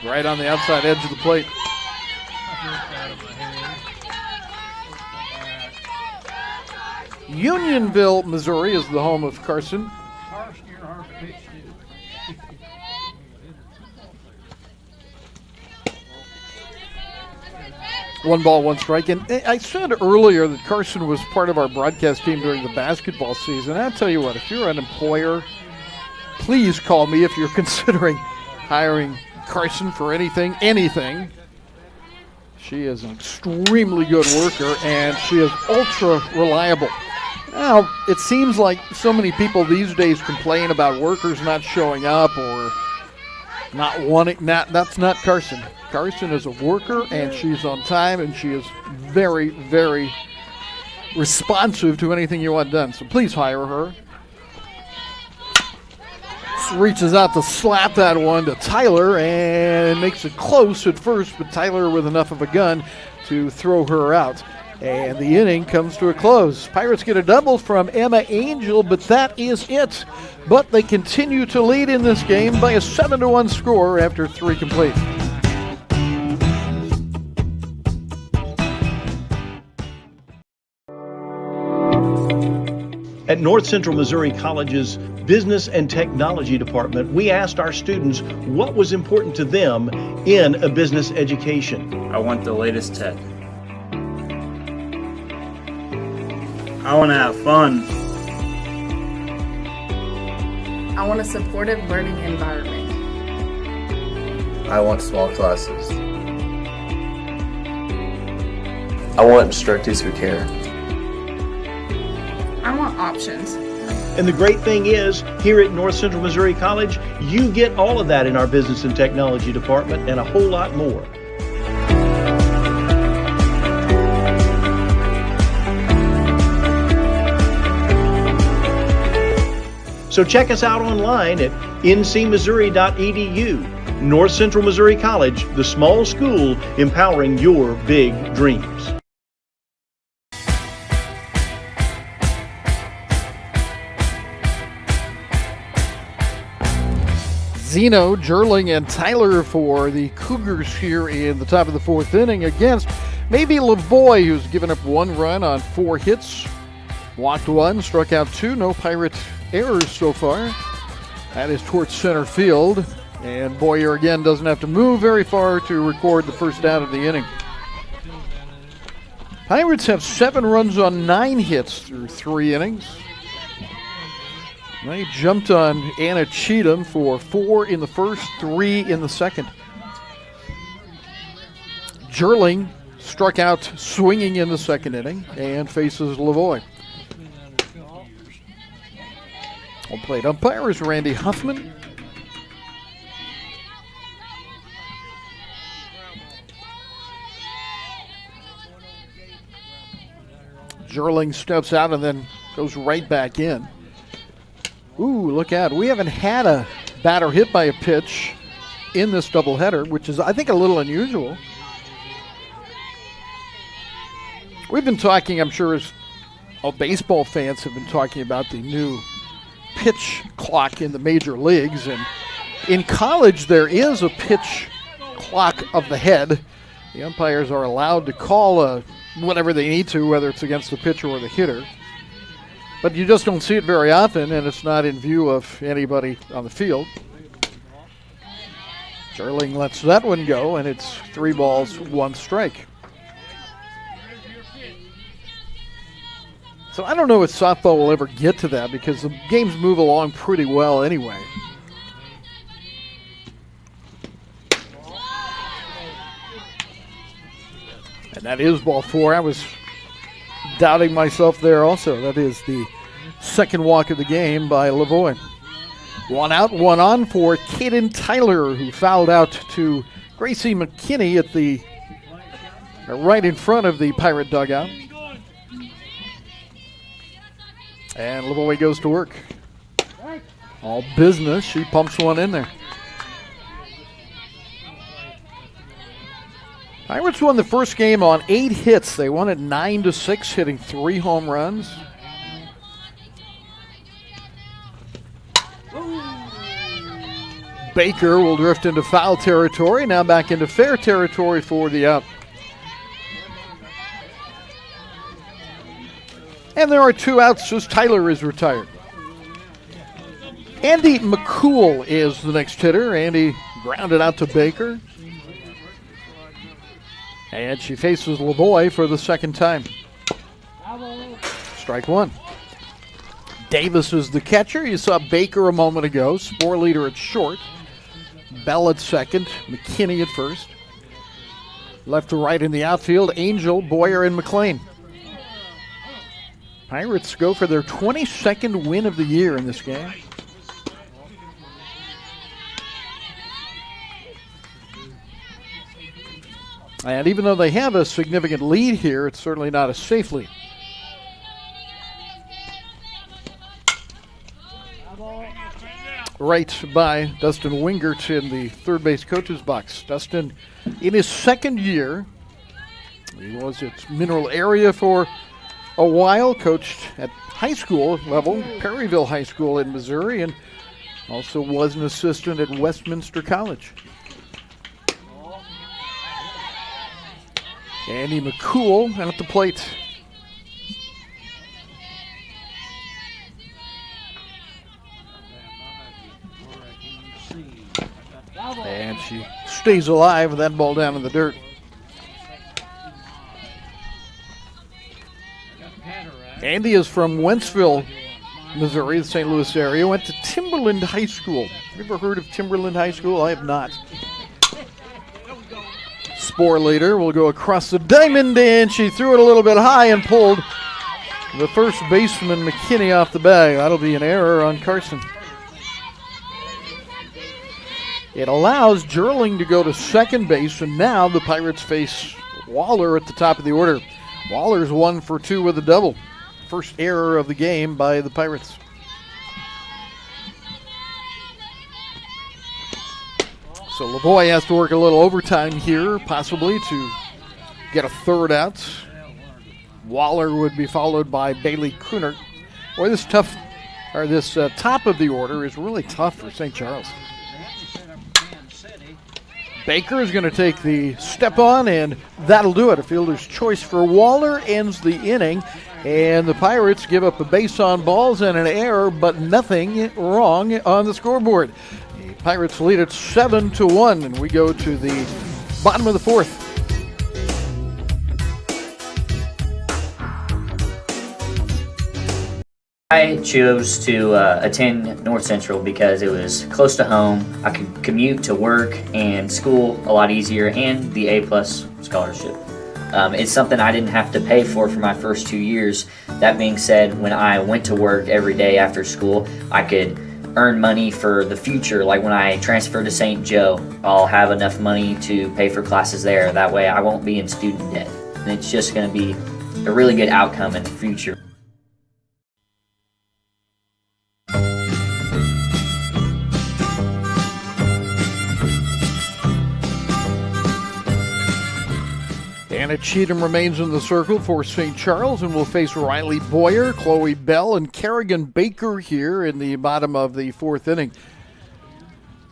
Speaker 1: Right on the outside edge of the plate. Unionville, Missouri is the home of Carson. One ball, one strike. And I said earlier that Carson was part of our broadcast team during the basketball season. I'll tell you what, if you're an employer, please call me if you're considering hiring Carson for anything. She is an extremely good worker, and she is ultra reliable. Now, it seems like so many people these days complain about workers not showing up or not wanting. That's not Carson. Carson is a worker, and she's on time, and she is very, very responsive to anything you want done. So please hire her. Reaches out to slap that one to Tyler and makes it close at first, but Tyler with enough of a gun to throw her out. And the inning comes to a close. Pirates get a double from Emma Angel, but that is it. But they continue to lead in this game by a 7-1 score after 3 complete.
Speaker 6: At North Central Missouri College's Business and Technology Department, we asked our students what was important to them in a business education.
Speaker 2: I want the latest tech. I want to have fun.
Speaker 7: I want a supportive learning environment.
Speaker 8: I want small classes. I want instructors who care.
Speaker 7: I want options.
Speaker 6: And the great thing is, here at North Central Missouri College, you get all of that in our Business and Technology Department and a whole lot more. So check us out online at ncmissouri.edu. North Central Missouri College, the small school empowering your big dreams.
Speaker 1: Zeno, Jerling, and Tyler for the Cougars here in the top of the 4th inning against maybe Lavoie, who's given up 1 run on 4 hits. Walked 1, struck out 2. No Pirate errors so far. That is towards center field. And Boyer again doesn't have to move very far to record the first out of the inning. Pirates have 7 runs on 9 hits through 3 innings. They jumped on Anna Cheatham for 4 in the first, 3 in the second. Jerling struck out swinging in the second inning and faces Lavoie. On plate umpire is Randy Huffman. Jerling steps out and then goes right back in. Ooh, look out. We haven't had a batter hit by a pitch in this doubleheader, which is, I think, a little unusual. We've been talking, I'm sure, as all baseball fans have been talking about the new pitch clock in the major leagues. And in college, there is a pitch clock of the head. The umpires are allowed to call whatever they need to, whether it's against the pitcher or the hitter. But you just don't see it very often, and it's not in view of anybody on the field. Jerling lets that one go, and it's 3 balls, 1 strike. So I don't know if softball will ever get to that because the games move along pretty well anyway. And that is ball 4. I was doubting myself there also. That is the second walk of the game by Lavoie. 1 out, 1 on for Kaden Tyler, who fouled out to Gracie McKinney at the right in front of the Pirate dugout. And Lavoie goes to work. All business. She pumps one in there. Pirates won the first game on 8 hits. They won it 9-6, hitting 3 home runs. Baker will drift into foul territory. Now back into fair territory for the out. And there are 2 outs as Tyler is retired. Andy McCool is the next hitter. Andy grounded out to Baker. And she faces Lavoie for the second time. Strike 1. Davis is the catcher. You saw Baker a moment ago. Sporleder at short. Bell at second. McKinney at first. Left to right in the outfield, Angel, Boyer, and McLean. Pirates go for their 22nd win of the year in this game. And even though they have a significant lead here, it's certainly not a safe lead. Right by Dustin Wingert in the third base coach's box. Dustin, in his second year, he was at Mineral Area for a while, coached at high school level, Perryville High School in Missouri, and also was an assistant at Westminster College. Andy McCool at the plate. And she stays alive with that ball down in the dirt. Andy is from Wentzville, Missouri, the St. Louis area. Went to Timberland High School. You ever heard of Timberland High School? I have not. Sporleder will go across the diamond, and she threw it a little bit high and pulled the first baseman McKinney off the bag. That'll be an error on Carson. It allows Gerling to go to second base, and now the Pirates face Waller at the top of the order. Waller's 1 for 2 with a double. First error of the game by the Pirates. So Lavoie has to work a little overtime here, possibly, to get a third out. Waller would be followed by Bailey Kunert. Boy, this top of the order is really tough for St. Charles. Baker is going to take the step on, and that'll do it. A fielder's choice for Waller ends the inning, and the Pirates give up a base on balls and an error, but nothing wrong on the scoreboard. The Pirates lead at 7-1, and we go to the bottom of the fourth.
Speaker 9: I chose to attend North Central because it was close to home. I could commute to work and school a lot easier, and the A+ scholarship. It's something I didn't have to pay for my first 2 years. That being said, when I went to work every day after school, I could earn money for the future. Like when I transfer to St. Joe, I'll have enough money to pay for classes there. That way I won't be in student debt. And it's just going to be a really good outcome in the future.
Speaker 1: Anna Cheatham remains in the circle for St. Charles and will face Riley Boyer, Chloe Bell, and Kerrigan Baker here in the bottom of the fourth inning.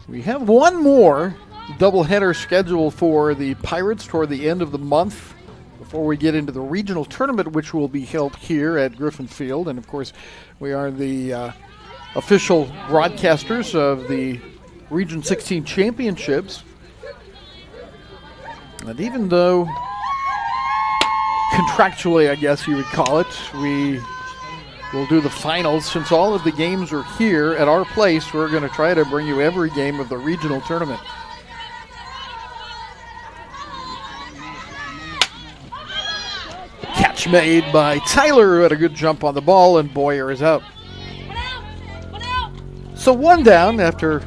Speaker 1: We have one more doubleheader scheduled for the Pirates toward the end of the month before we get into the regional tournament, which will be held here at Griffin Field. And, of course, we are the official broadcasters of the Region 16 Championships. And even though contractually, I guess you would call it, we will do the finals. Since all of the games are here at our place, we're going to try to bring you every game of the regional tournament. Catch made by Tyler, who had a good jump on the ball, and Boyer is out. So one down after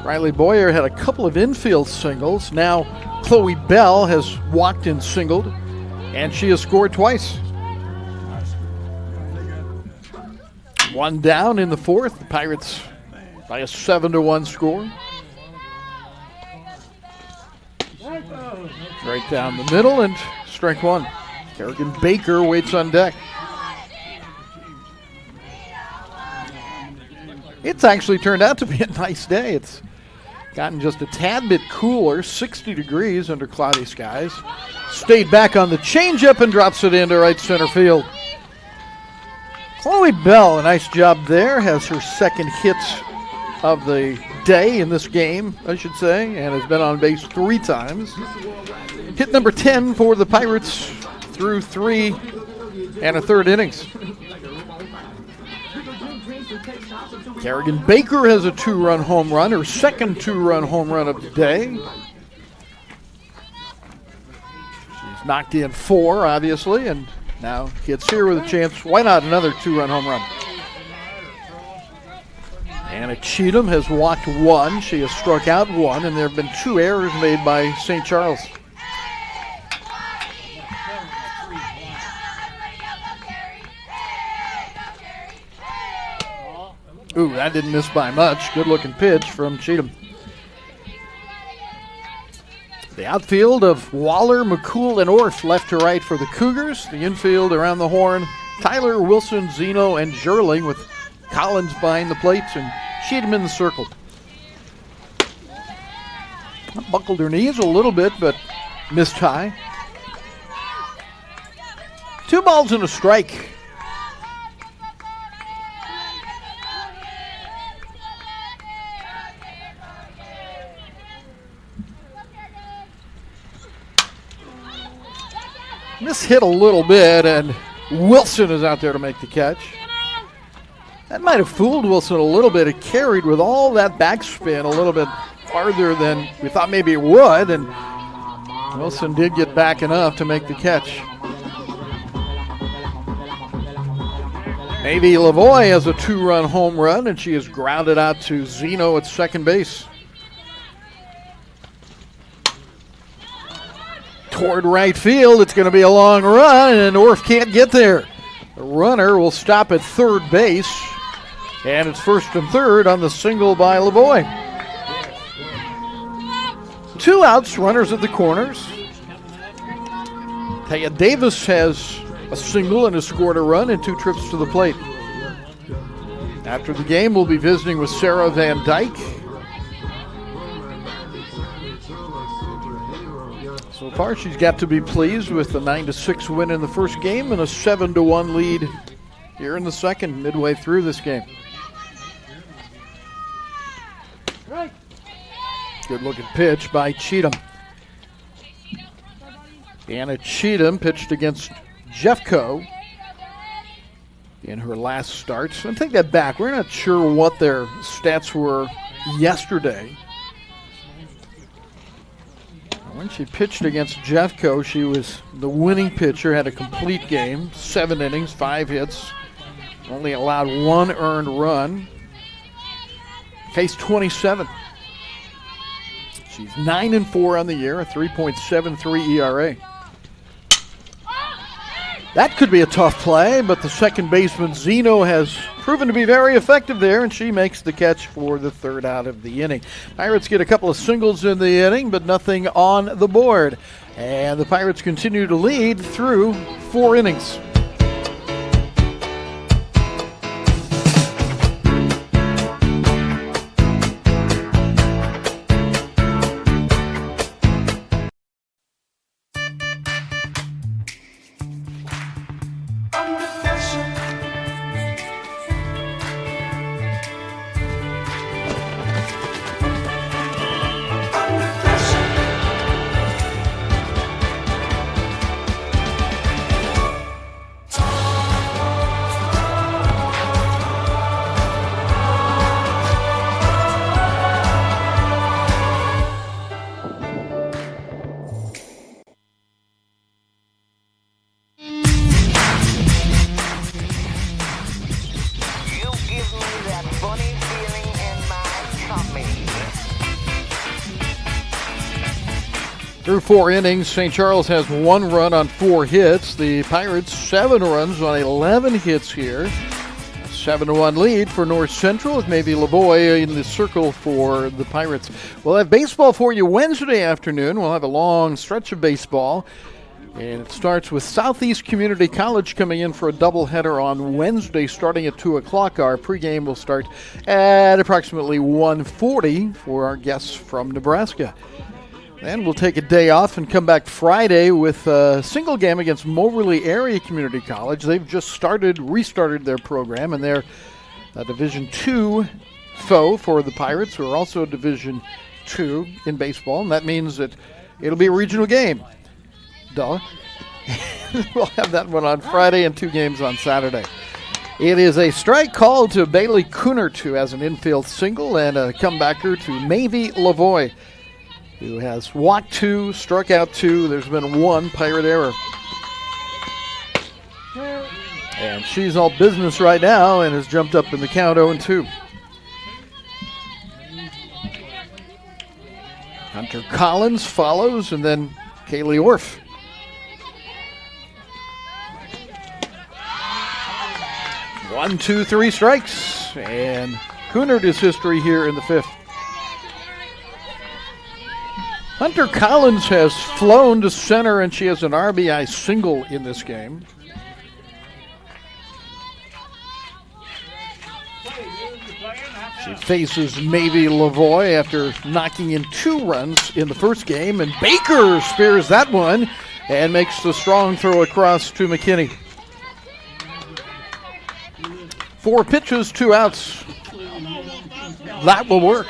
Speaker 1: Riley Boyer had a couple of infield singles. Now Chloe Bell has walked and singled, and she has scored twice. One down in the fourth. The Pirates by a 7-1 score. Right down the middle, and strike one. Kerrigan Baker waits on deck. It's actually turned out to be a nice day. It's gotten just a tad bit cooler, 60 degrees under cloudy skies. Stayed back on the changeup and drops it into right center field. Chloe Bell, a nice job there, has her second hit of the day in this game, I should say, and has been on base 3 times. Hit number 10 for the Pirates through 3 1/3 innings. Kerrigan Baker has a 2-run home run, her second 2-run home run of the day. She's knocked in 4, obviously, and now gets here with a chance. Why not another 2-run home run? Anna Cheatham has walked 1. She has struck out 1, and there have been 2 errors made by St. Charles. Ooh, that didn't miss by much. Good-looking pitch from Cheatham. The outfield of Waller, McCool, and Orff left to right for the Cougars. The infield around the horn, Tyler, Wilson, Zeno, and Jerling, with Collins behind the plates and Cheatham in the circle. Buckled her knees a little bit, but missed high. 2 balls and a strike. Hit a little bit, and Wilson is out there to make the catch. That might have fooled Wilson a little bit. It carried with all that backspin a little bit farther than we thought maybe it would, and Wilson did get back enough to make the catch. Navy Lavoie has a 2-run home run, and she is grounded out to Zeno at second base. Toward right field, it's going to be a long run, and Orff can't get there. The runner will stop at third base, and it's first and third on the single by Lavoie. 2 outs, runners at the corners. Taya Davis has a single and has scored a run in 2 trips to the plate. After the game, we'll be visiting with Sarah Van Dyke. So far, she's got to be pleased with the 9-6 win in the first game and a 7-1 lead here in the second, midway through this game. Good looking pitch by Cheatham. Anna Cheatham pitched against Jeffco in her last start. So take that back. We're not sure what their stats were yesterday. When she pitched against Jeffco, she was the winning pitcher, had a complete game, 7 innings, 5 hits, only allowed 1 earned run, faced 27. She's 9-4 on the year, a 3.73 ERA. That could be a tough play, but the second baseman Zeno has proven to be very effective there, and she makes the catch for the 3rd out of the inning. Pirates get a couple of singles in the inning, but nothing on the board. And the Pirates continue to lead through 4 innings. Through 4 innings, St. Charles has 1 run on 4 hits. The Pirates 7 runs on 11 hits here. A 7-1 lead for North Central with maybe Lavoie in the circle for the Pirates. We'll have baseball for you Wednesday afternoon. We'll have a long stretch of baseball. And it starts with Southeast Community College coming in for a doubleheader on Wednesday starting at 2 o'clock. Our pregame will start at approximately 1:40 for our guests from Nebraska. Then we'll take a day off and come back Friday with a single game against Moberly Area Community College. They've just restarted their program, and they're a Division II foe for the Pirates, who are also Division II in baseball, and that means that it'll be a regional game. Duh. We'll have that one on Friday and 2 games on Saturday. It is a strike call to Bailey Kunert, who has an infield single, and a comebacker to Mavie Lavoie, who has walked 2, struck out 2. There's been 1 Pirate error. And she's all business right now and has jumped up in the count 0-2. Hunter Collins follows, and then Kaylee Orff. One, 2, 3 strikes, and Kunert is history here in the 5th. Hunter Collins has flown to center, and she has an RBI single in this game. She faces Mavie Lavoie after knocking in 2 runs in the first game, and Baker spears that one and makes the strong throw across to McKinney. 4 pitches, 2 outs. That will work.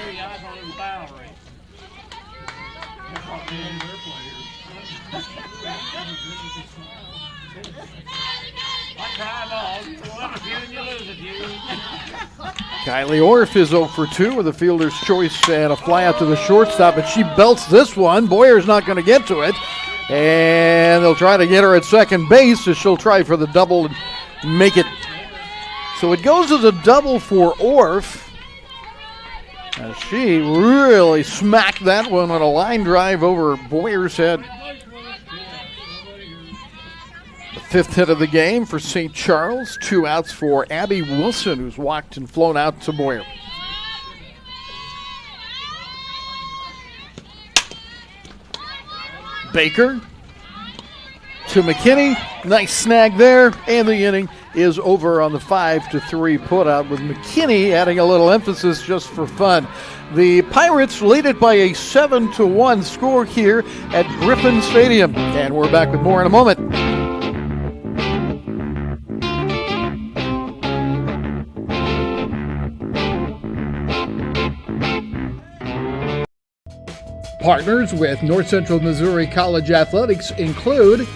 Speaker 1: Kylie Orff is 0 for 2 with a fielder's choice and a fly out to the shortstop, but she belts this one. Boyer's not going to get to it, and they'll try to get her at second base as she'll try for the double and make it. So it goes as a double for Orff, as she really smacked that one on a line drive over Boyer's head. The 5th hit of the game for St. Charles. 2 outs for Abby Wilson, who's walked and flown out to Boyer. Baker to McKinney. Nice snag there, and the inning is over on the 5-3 putout, with McKinney adding a little emphasis just for fun. The Pirates lead it by a 7-1 score here at Griffin Stadium, and we're back with more in a moment. Partners with North Central Missouri College Athletics include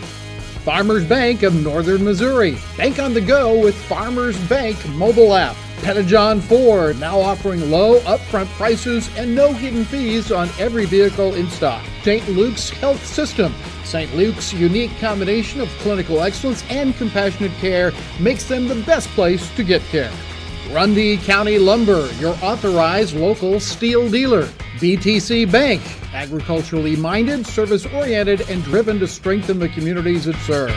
Speaker 1: Farmers Bank of Northern Missouri. Bank on the go with Farmers Bank mobile app. Pettijohn Ford, now offering low upfront prices and no hidden fees on every vehicle in stock. St. Luke's Health System. St. Luke's unique combination of clinical excellence and compassionate care makes them the best place to get care. Grundy County Lumber, your authorized local steel dealer. BTC Bank, agriculturally minded, service-oriented, and driven to strengthen the communities it serves.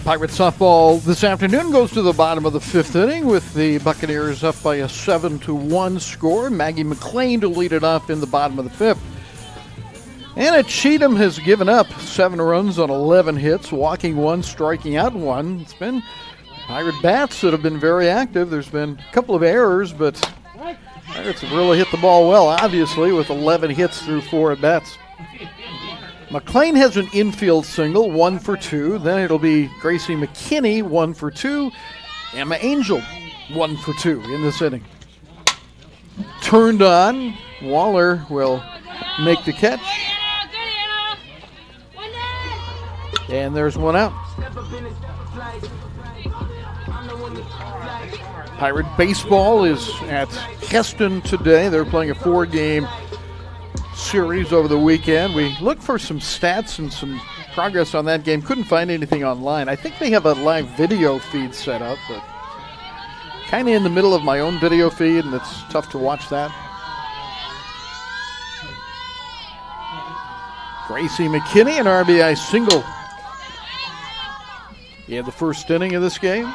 Speaker 1: Pirates softball this afternoon goes to the bottom of the 5th inning with the Buccaneers up by a 7-1 score. Maggie McLean to lead it off in the bottom of the 5th. Anna Cheatham has given up 7 runs on 11 hits, walking 1, striking out 1. It's been Pirate bats that have been very active. There's been a couple of errors, but Pirates have really hit the ball well, obviously, with 11 hits through 4 at bats. McLean has an infield single, 1 for 2. Then it'll be Gracie McKinney, 1 for 2. Emma Angel, 1 for 2 in this inning. Turned on. Waller will make the catch. And there's 1 out. Pirate baseball is at Heston today. They're playing a 4-game series over the weekend. We looked for some stats and some progress on that game. Couldn't find anything online. I think they have a live video feed set up, but kind of in the middle of my own video feed, and it's tough to watch that. Gracie McKinney, an RBI single in the first inning of this game.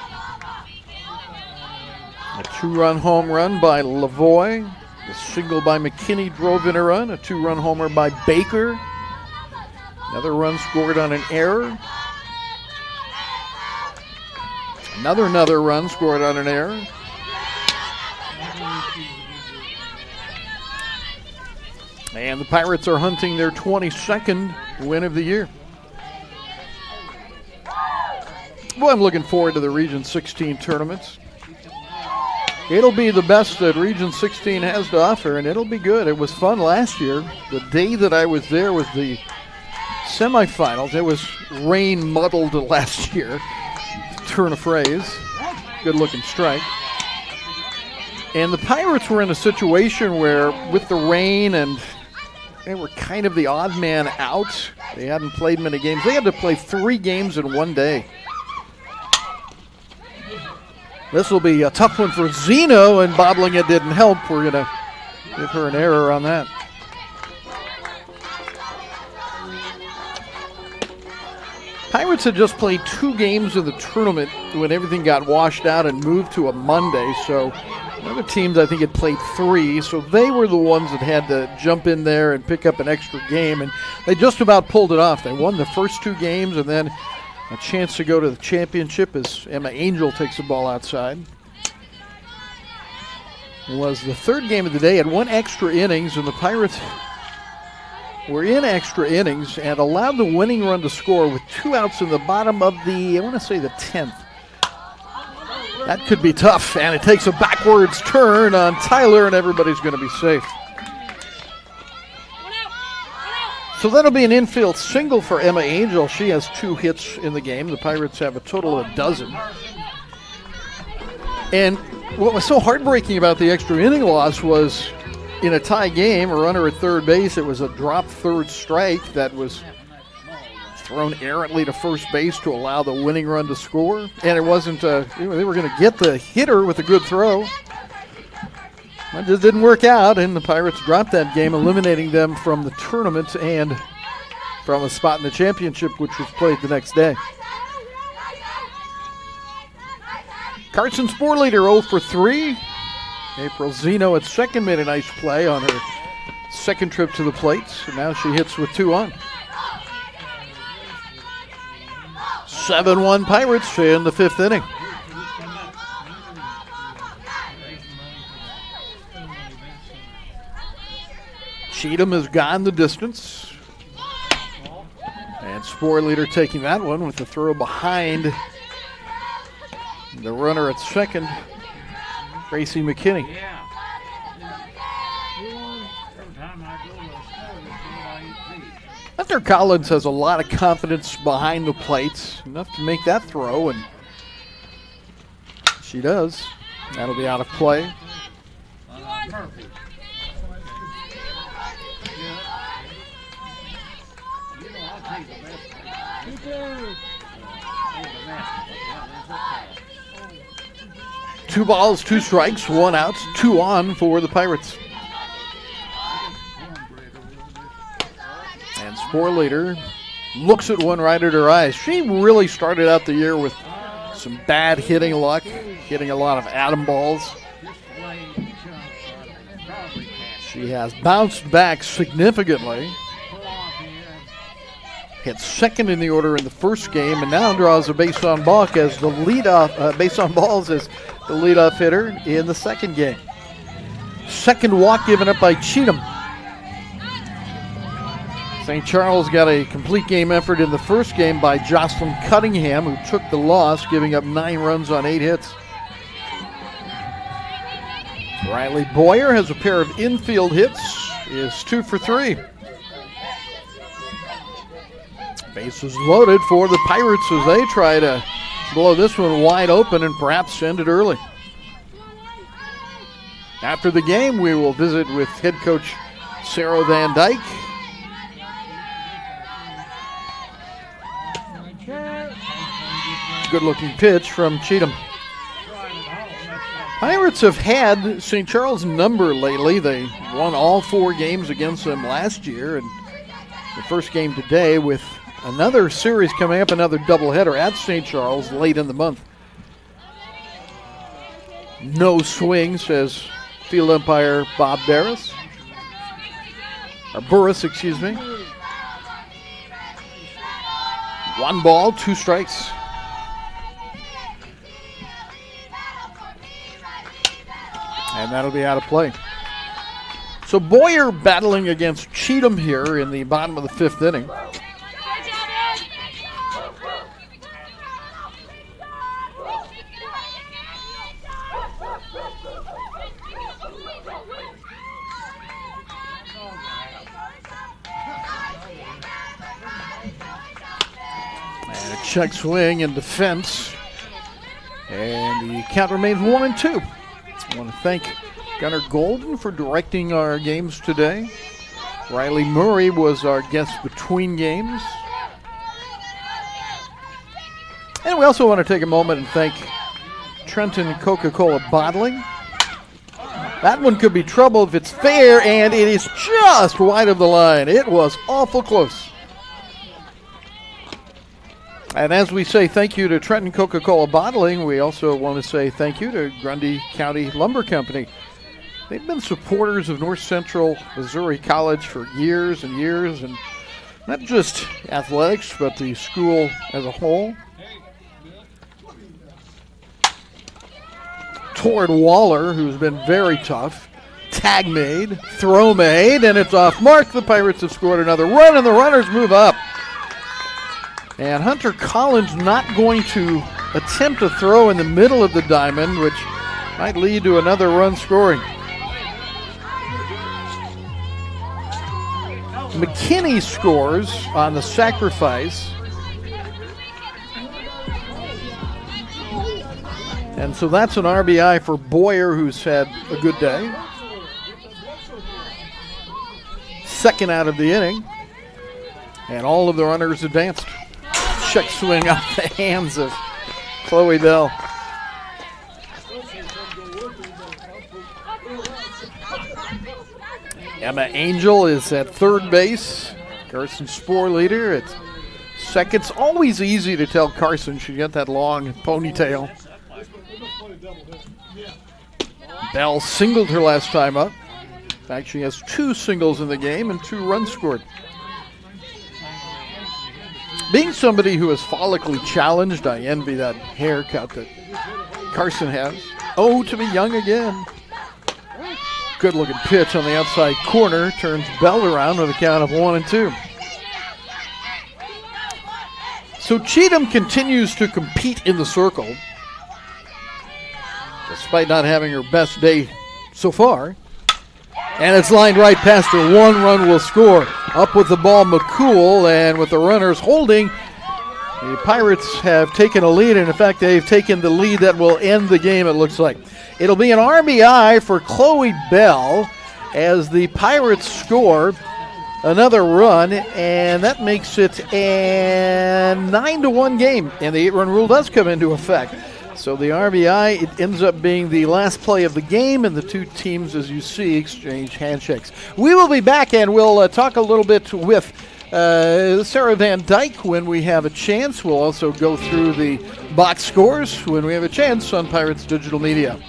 Speaker 1: A 2-run home run by Lavoie. The single by McKinney drove in a run. A 2-run homer by Baker. Another run scored on an error. Another run scored on an error. And the Pirates are hunting their 22nd win of the year. Well, I'm looking forward to the Region 16 tournaments. It'll be the best that Region 16 has to offer, and it'll be good. It was fun last year. The day that I was there was the semifinals. It was rain muddled last year. Turn of phrase. Good looking strike. And the Pirates were in a situation where, with the rain, and they were kind of the odd man out. They hadn't played many games. They had to play 3 games in one day. This will be a tough one for Zeno, and bobbling it didn't help. We're going to give her an error on that. Pirates had just played 2 games in the tournament when everything got washed out and moved to a Monday. So other teams, I think, had played 3. So they were the ones that had to jump in there and pick up an extra game. And they just about pulled it off. They won the first 2 games, and then a chance to go to the championship as Emma Angel takes the ball outside. Was the 3rd game of the day. Had 1 extra innings, and the Pirates were in extra innings and allowed the winning run to score with 2 outs in the bottom of the, I want to say, the 10th. That could be tough, and it takes a backwards turn on Tyler, and everybody's going to be safe. So that'll be an infield single for Emma Angel. She has 2 hits in the game. The Pirates have a total of 12. And what was so heartbreaking about the extra inning loss was, in a tie game, a runner at third base, it was a drop third strike that was thrown errantly to first base to allow the winning run to score. And it wasn't, they were going to get the hitter with a good throw. It just didn't work out, and the Pirates dropped that game, eliminating them from the tournament and from a spot in the championship, which was played the next day. Carson Sporleader 0 for 3. April Zeno at second made a nice play on her second trip to the plate. So now she hits with 2 on. 7-1 Pirates in the 5th inning. Cheatham has gone the distance. And Sporleader taking that one with the throw behind the runner at second, Gracie McKinney. Hunter Collins has a lot of confidence behind the plate, enough to make that throw, and she does. That'll be out of play. Two balls, 2 strikes, 1 out, 2 on for the Pirates. And Sporleader looks at one right at her eyes. She really started out the year with some bad hitting luck, hitting a lot of atom balls. She has bounced back significantly. Hit second in the order in the first game, and now draws a base on balk as the base on balls as the leadoff hitter in the second game. Second walk given up by Cheatham. St. Charles got a complete game effort in the first game by Jocelyn Cunningham, who took the loss, giving up 9 runs on 8 hits. Riley Boyer has a pair of infield hits, is 2 for 3. Bases loaded for the Pirates as they try to blow this one wide open and perhaps send it early. After the game, we will visit with head coach Sarah Van Dyke. Good looking pitch from Cheatham. Pirates have had St. Charles' number lately. They won all 4 games against them last year, and the first game today with another series coming up, another doubleheader at St. Charles late in the month. No swing, says field umpire Bob Burris. Or Burris, excuse me. 1 ball, 2 strikes. And that'll be out of play. So Boyer battling against Cheatham here in the bottom of the 5th inning. And a check swing in defense. And the count remains 1-2. I want to thank Gunnar Golden for directing our games today. Riley Murray was our guest between games. And we also want to take a moment and thank Trenton Coca-Cola Bottling. That one could be trouble if it's fair, and it is just wide of the line. It was awful close. And as we say thank you to Trenton Coca-Cola Bottling, we also want to say thank you to Grundy County Lumber Company. They've been supporters of North Central Missouri College for years and years, and not just athletics, but the school as a whole. Toward Waller, who's been very tough. Tag made, throw made, and it's off mark. The Pirates have scored another run, and the runners move up. And Hunter Collins not going to attempt a throw in the middle of the diamond, which might lead to another run scoring. McKinney scores on the sacrifice. And so that's an RBI for Boyer, who's had a good day. Second out of the inning. And all of the runners advanced. Check swing off the hands of Chloe Bell. Emma Angel is at third base. Carson Spoor leader at second. It's always easy to tell Carson she got that long ponytail. Bell singled her last time up. In fact, she has 2 singles in the game and 2 runs scored. Being somebody who is follically challenged, I envy that haircut that Carson has. Oh, to be young again. Good looking pitch on the outside corner. Turns Bell around with a count of 1-2. So Cheatham continues to compete in the circle, despite not having her best day so far. And it's lined right past her. 1 run will score. Up with the ball, McCool, and with the runners holding, the Pirates have taken a lead, and in fact, they've taken the lead that will end the game, it looks like. It'll be an RBI for Chloe Bell as the Pirates score another run, and that makes it a 9-1 game, and the 8-run rule does come into effect. So the RBI, it ends up being the last play of the game, and the 2 teams, as you see, exchange handshakes. We will be back, and we'll talk a little bit with Sarah Van Dyke when we have a chance. We'll also go through the box scores when we have a chance on Pirates Digital Media.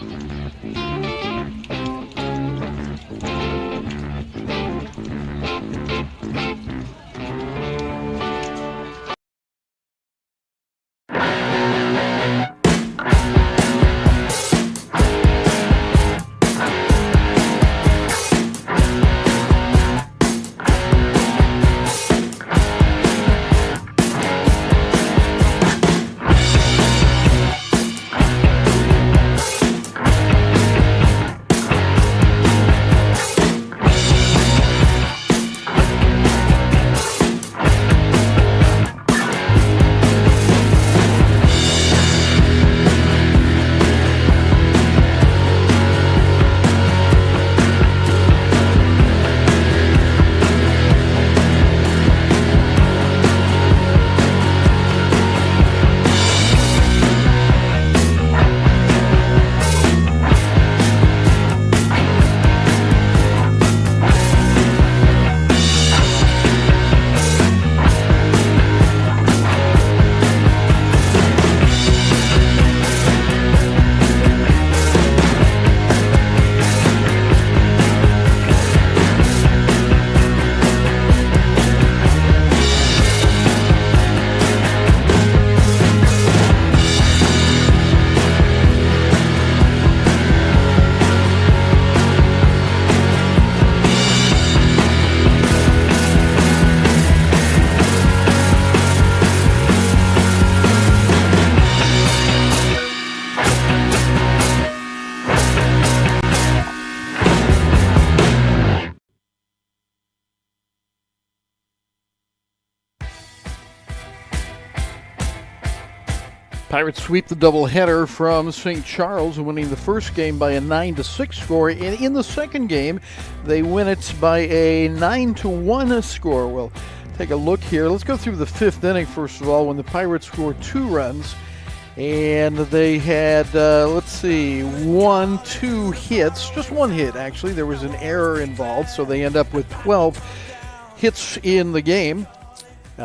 Speaker 1: Pirates sweep the doubleheader from St. Charles, winning the first game by a 9-6 score. And in the second game, they win it by a 9-1 score. We'll take a look here. Let's go through the fifth inning, first of all, when the Pirates scored 2 runs. And they had, 2 hits. Just 1 hit, actually. There was an error involved, so they end up with 12 hits in the game.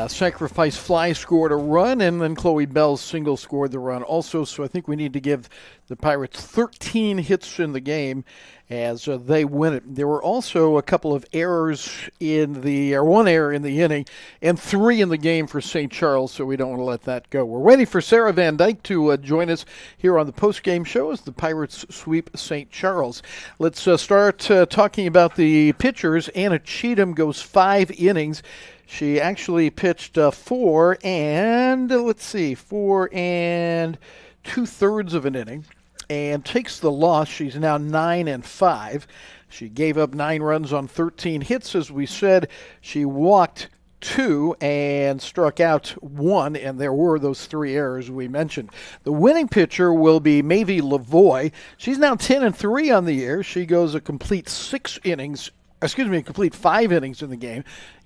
Speaker 1: Sacrifice Fly scored a run, and then Chloe Bell's single scored the run also. So I think we need to give the Pirates 13 hits in the game as they win it. There were also a couple of errors one error in the inning, and 3 in the game for St. Charles, so we don't want to let that go. We're waiting for Sarah Van Dyke to join us here on the post-game show as the Pirates sweep St. Charles. Let's start talking about the pitchers. Anna Cheatham goes 5 innings. She actually pitched 4 and 2/3 of an inning and takes the loss. She's now 9-5. She gave up 9 runs on 13 hits. As we said, she walked 2 and struck out 1, and there were those 3 errors we mentioned. The winning pitcher will be Maeve Lavoie. She's now 10-3 on the year. She goes a complete 5 innings in the game,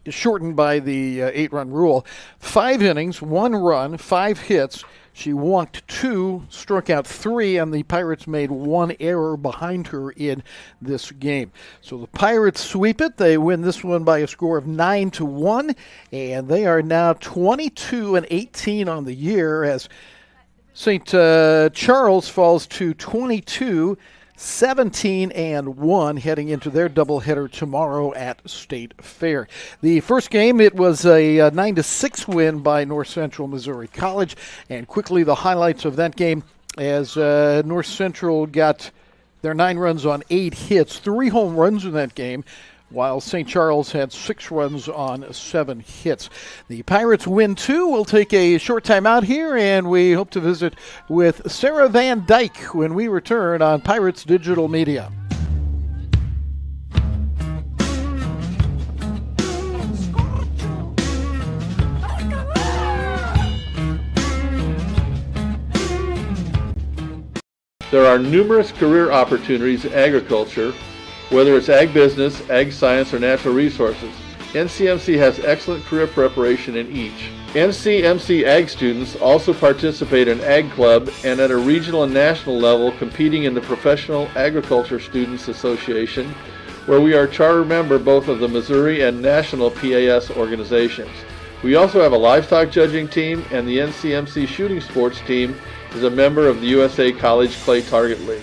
Speaker 1: shortened by the 8-run rule. 5 innings, 1 run, 5 hits. She walked 2, struck out 3, and the Pirates made 1 error behind her in this game. So the Pirates sweep it. They win this one by a score of 9-1, and they are now 22-18 on the year as St. Charles falls to 22-17-1 heading into their doubleheader tomorrow at State Fair. The first game, it was a 9-6 win by North Central Missouri College, and quickly the highlights of that game as North Central got their 9 runs on 8 hits, 3 home runs in that game, while St. Charles had 6 runs on 7 hits. The Pirates win 2. We'll take a short time out here, and we hope to visit with Sarah Van Dyke when we return on Pirates Digital Media.
Speaker 5: There are numerous career opportunities in agriculture, whether it's ag business, ag science, or natural resources. NCMC has excellent career preparation in each. NCMC ag students also participate in Ag Club and at a regional and national level competing in the Professional Agriculture Students Association, where we are a charter member both of the Missouri and national PAS organizations. We also have a livestock judging team, and the NCMC shooting sports team is a member of the USA College Clay Target League.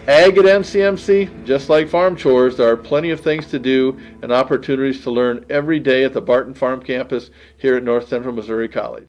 Speaker 5: Ag at NCMC, just like farm chores, there are plenty of things to do and opportunities to learn every day at the Barton Farm campus here at North Central Missouri College.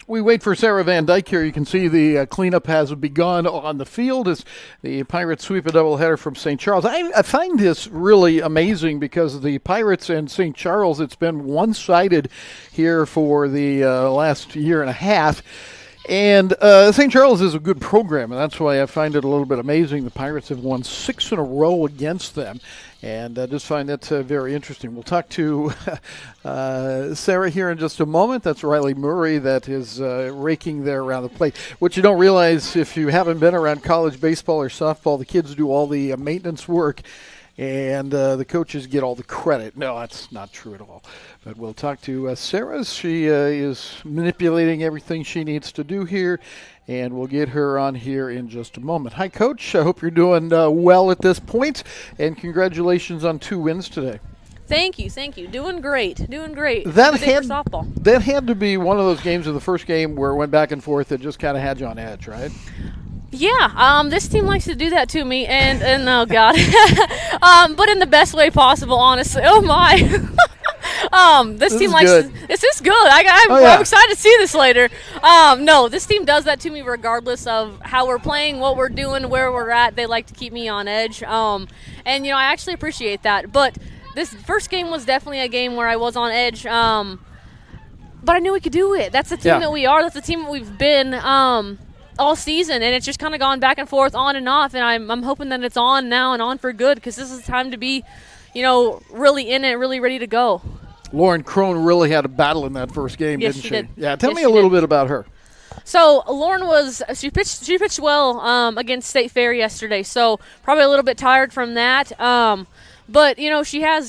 Speaker 1: We wait for Sarah Van Dyke here. You can see the cleanup has begun on the field as the Pirates sweep a doubleheader from St. Charles. I find this really amazing because the Pirates and St. Charles, it's been one-sided here for the last year and a half. And St. Charles is a good program, and that's why I find it a little bit amazing. The Pirates have won 6 in a row against them, and I just find that very interesting. We'll talk to Sarah here in just a moment. That's Riley Murray that is raking there around the plate. What you don't realize if you haven't been around college baseball or softball, the kids do all the maintenance work. and the coaches get all the credit. No, that's not true at all. But we'll talk to Sarah. She is manipulating everything she needs to do here, and we'll get her on here in just a moment. Hi, Coach. I hope you're doing well at this point, and congratulations on 2 wins today.
Speaker 10: Thank you. Doing great.
Speaker 1: That had to be one of those games of the first game where it went back and forth that just kind of had you on edge, right?
Speaker 10: Yeah, this team likes to do that to me, and oh God, but in the best way possible, honestly. Oh my, this team likes. This is good. I'm excited to see this later. No, this team does that to me regardless of how we're playing, what we're doing, where we're at. They like to keep me on edge, and I actually appreciate that. But this first game was definitely a game where I was on edge, but I knew we could do it. That's the team that we are. That's the team that we've been all season, and it's just kind of gone back and forth, on and off, and I'm hoping that it's on now and on for good, because this is the time to be, really in it, really ready to go.
Speaker 1: Lauren Crone really had a battle in that first game, didn't she?
Speaker 10: Did.
Speaker 1: Yeah, tell me a little bit about her.
Speaker 10: So Lauren she pitched well against State Fair yesterday, so probably a little bit tired from that. But she had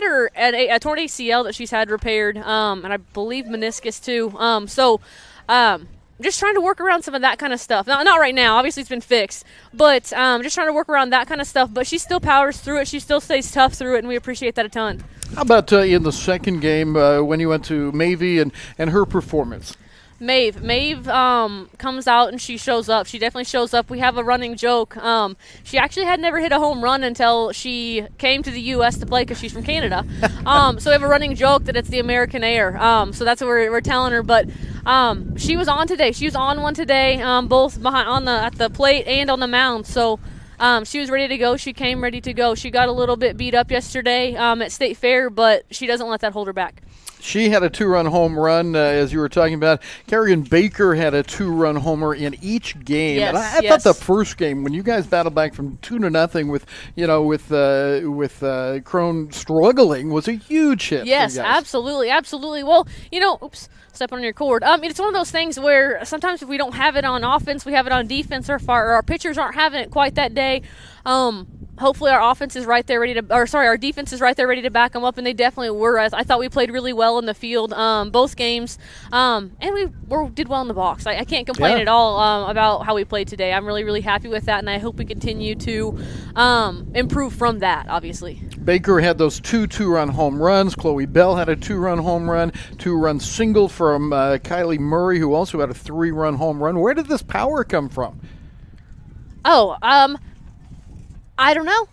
Speaker 10: her at a torn ACL that she's had repaired, and I believe meniscus too. Just trying to work around some of that kind of stuff. Not right now. Obviously, it's been fixed. But just trying to work around that kind of stuff. But she still powers through it. She still stays tough through it, and we appreciate that a ton.
Speaker 1: How about in the second game when you went to Mavie and her performance?
Speaker 10: Maeve comes out and she shows up. She definitely shows up. We have a running joke. She actually had never hit a home run until she came to the U.S. to play because she's from Canada. So we have a running joke that it's the American air. So that's what we're telling her. But she was on today. She was on one today, both at the plate and on the mound. So she was ready to go. She came ready to go. She got a little bit beat up yesterday at State Fair, but she doesn't let that hold her back.
Speaker 1: She had a 2-run home run, as you were talking about. Kerrigan Baker had a 2-run homer in each game.
Speaker 10: Yes,
Speaker 1: and I thought the first game, when you guys battled back from 2-0 with Crone struggling, was a huge hit.
Speaker 10: Yes, absolutely. Well, step on your cord. It's one of those things where sometimes if we don't have it on offense, we have it on defense, or our pitchers aren't having it quite that day. Hopefully our offense is right there our defense is right there ready to back them up, and they definitely were. I thought we played really well in the field both games, and we did well in the box. I can't complain at all about how we played today. I'm really, really happy with that, and I hope we continue to improve from that, obviously.
Speaker 1: Baker had those 2-run home runs. Chloe Bell had a 2-run home run, 2-run single from Kylie Murray, who also had a 3-run home run. Where did this power come from?
Speaker 10: I don't know.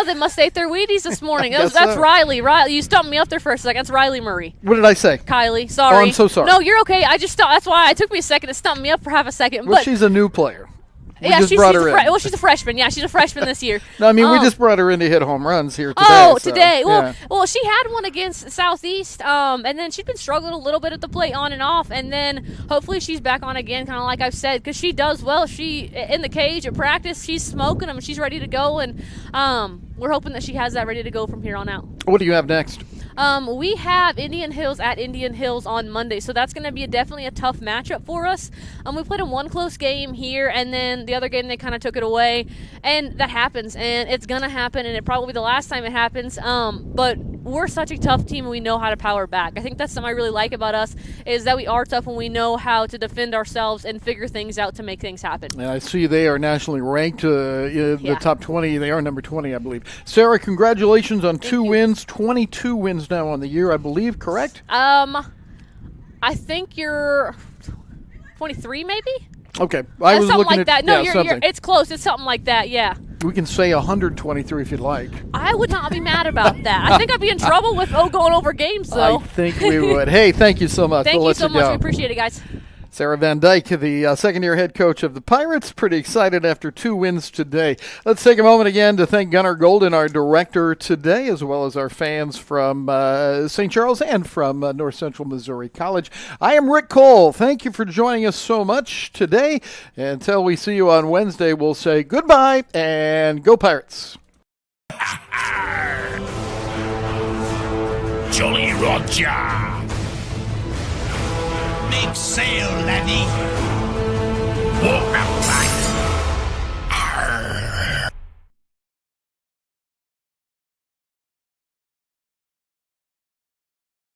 Speaker 10: They must ate their Wheaties this morning. That's Riley. You stumped me up there for a second. That's Riley Murray.
Speaker 1: What did I say?
Speaker 10: Kylie. Sorry.
Speaker 1: Oh, I'm so sorry.
Speaker 10: No, you're okay. That's why it took me a second to stump me up for half a second.
Speaker 1: Well, she's a new player.
Speaker 10: She's a freshman. Yeah, she's a freshman this year.
Speaker 1: No, we just brought her in to hit home runs here today.
Speaker 10: Oh, today. Well, she had one against Southeast, and then she'd been struggling a little bit at the plate on and off, and then hopefully she's back on again, kind of like I've said, because she does well. She, in the cage at practice, she's smoking them, and she's ready to go, and we're hoping that she has that ready to go from here on out.
Speaker 1: What do you have next?
Speaker 10: We have Indian Hills at Indian Hills on Monday, so that's going to be definitely a tough matchup for us. We played in one close game here, and then the other game they kind of took it away, and that happens, and it's going to happen, and it probably be the last time it happens, but we're such a tough team, and we know how to power back. I think that's something I really like about us, is that we are tough, and we know how to defend ourselves and figure things out to make things happen.
Speaker 1: And I see they are nationally ranked in the top 20. They are number 20, I believe. Sarah, congratulations on 2 wins, 22 wins now on the year, I believe, correct?
Speaker 10: I think you're 23, maybe?
Speaker 1: Okay. I was
Speaker 10: something
Speaker 1: looking
Speaker 10: like
Speaker 1: at
Speaker 10: that. No,
Speaker 1: something.
Speaker 10: it's close. It's something like that, yeah.
Speaker 1: We can say 123 if you'd like.
Speaker 10: I would not be mad about that. I think I'd be in trouble with going over games, though.
Speaker 1: I think we would. Hey, thank you so much.
Speaker 10: Thank you so much. We appreciate it, guys.
Speaker 1: Sarah Van Dyke, the second-year head coach of the Pirates, pretty excited after 2 wins today. Let's take a moment again to thank Gunnar Golden, our director today, as well as our fans from St. Charles and from North Central Missouri College. I am Rick Cole. Thank you for joining us so much today. Until we see you on Wednesday, we'll say goodbye and go Pirates.
Speaker 11: Jolly Roger! Make sail, laddie! Walk that plank!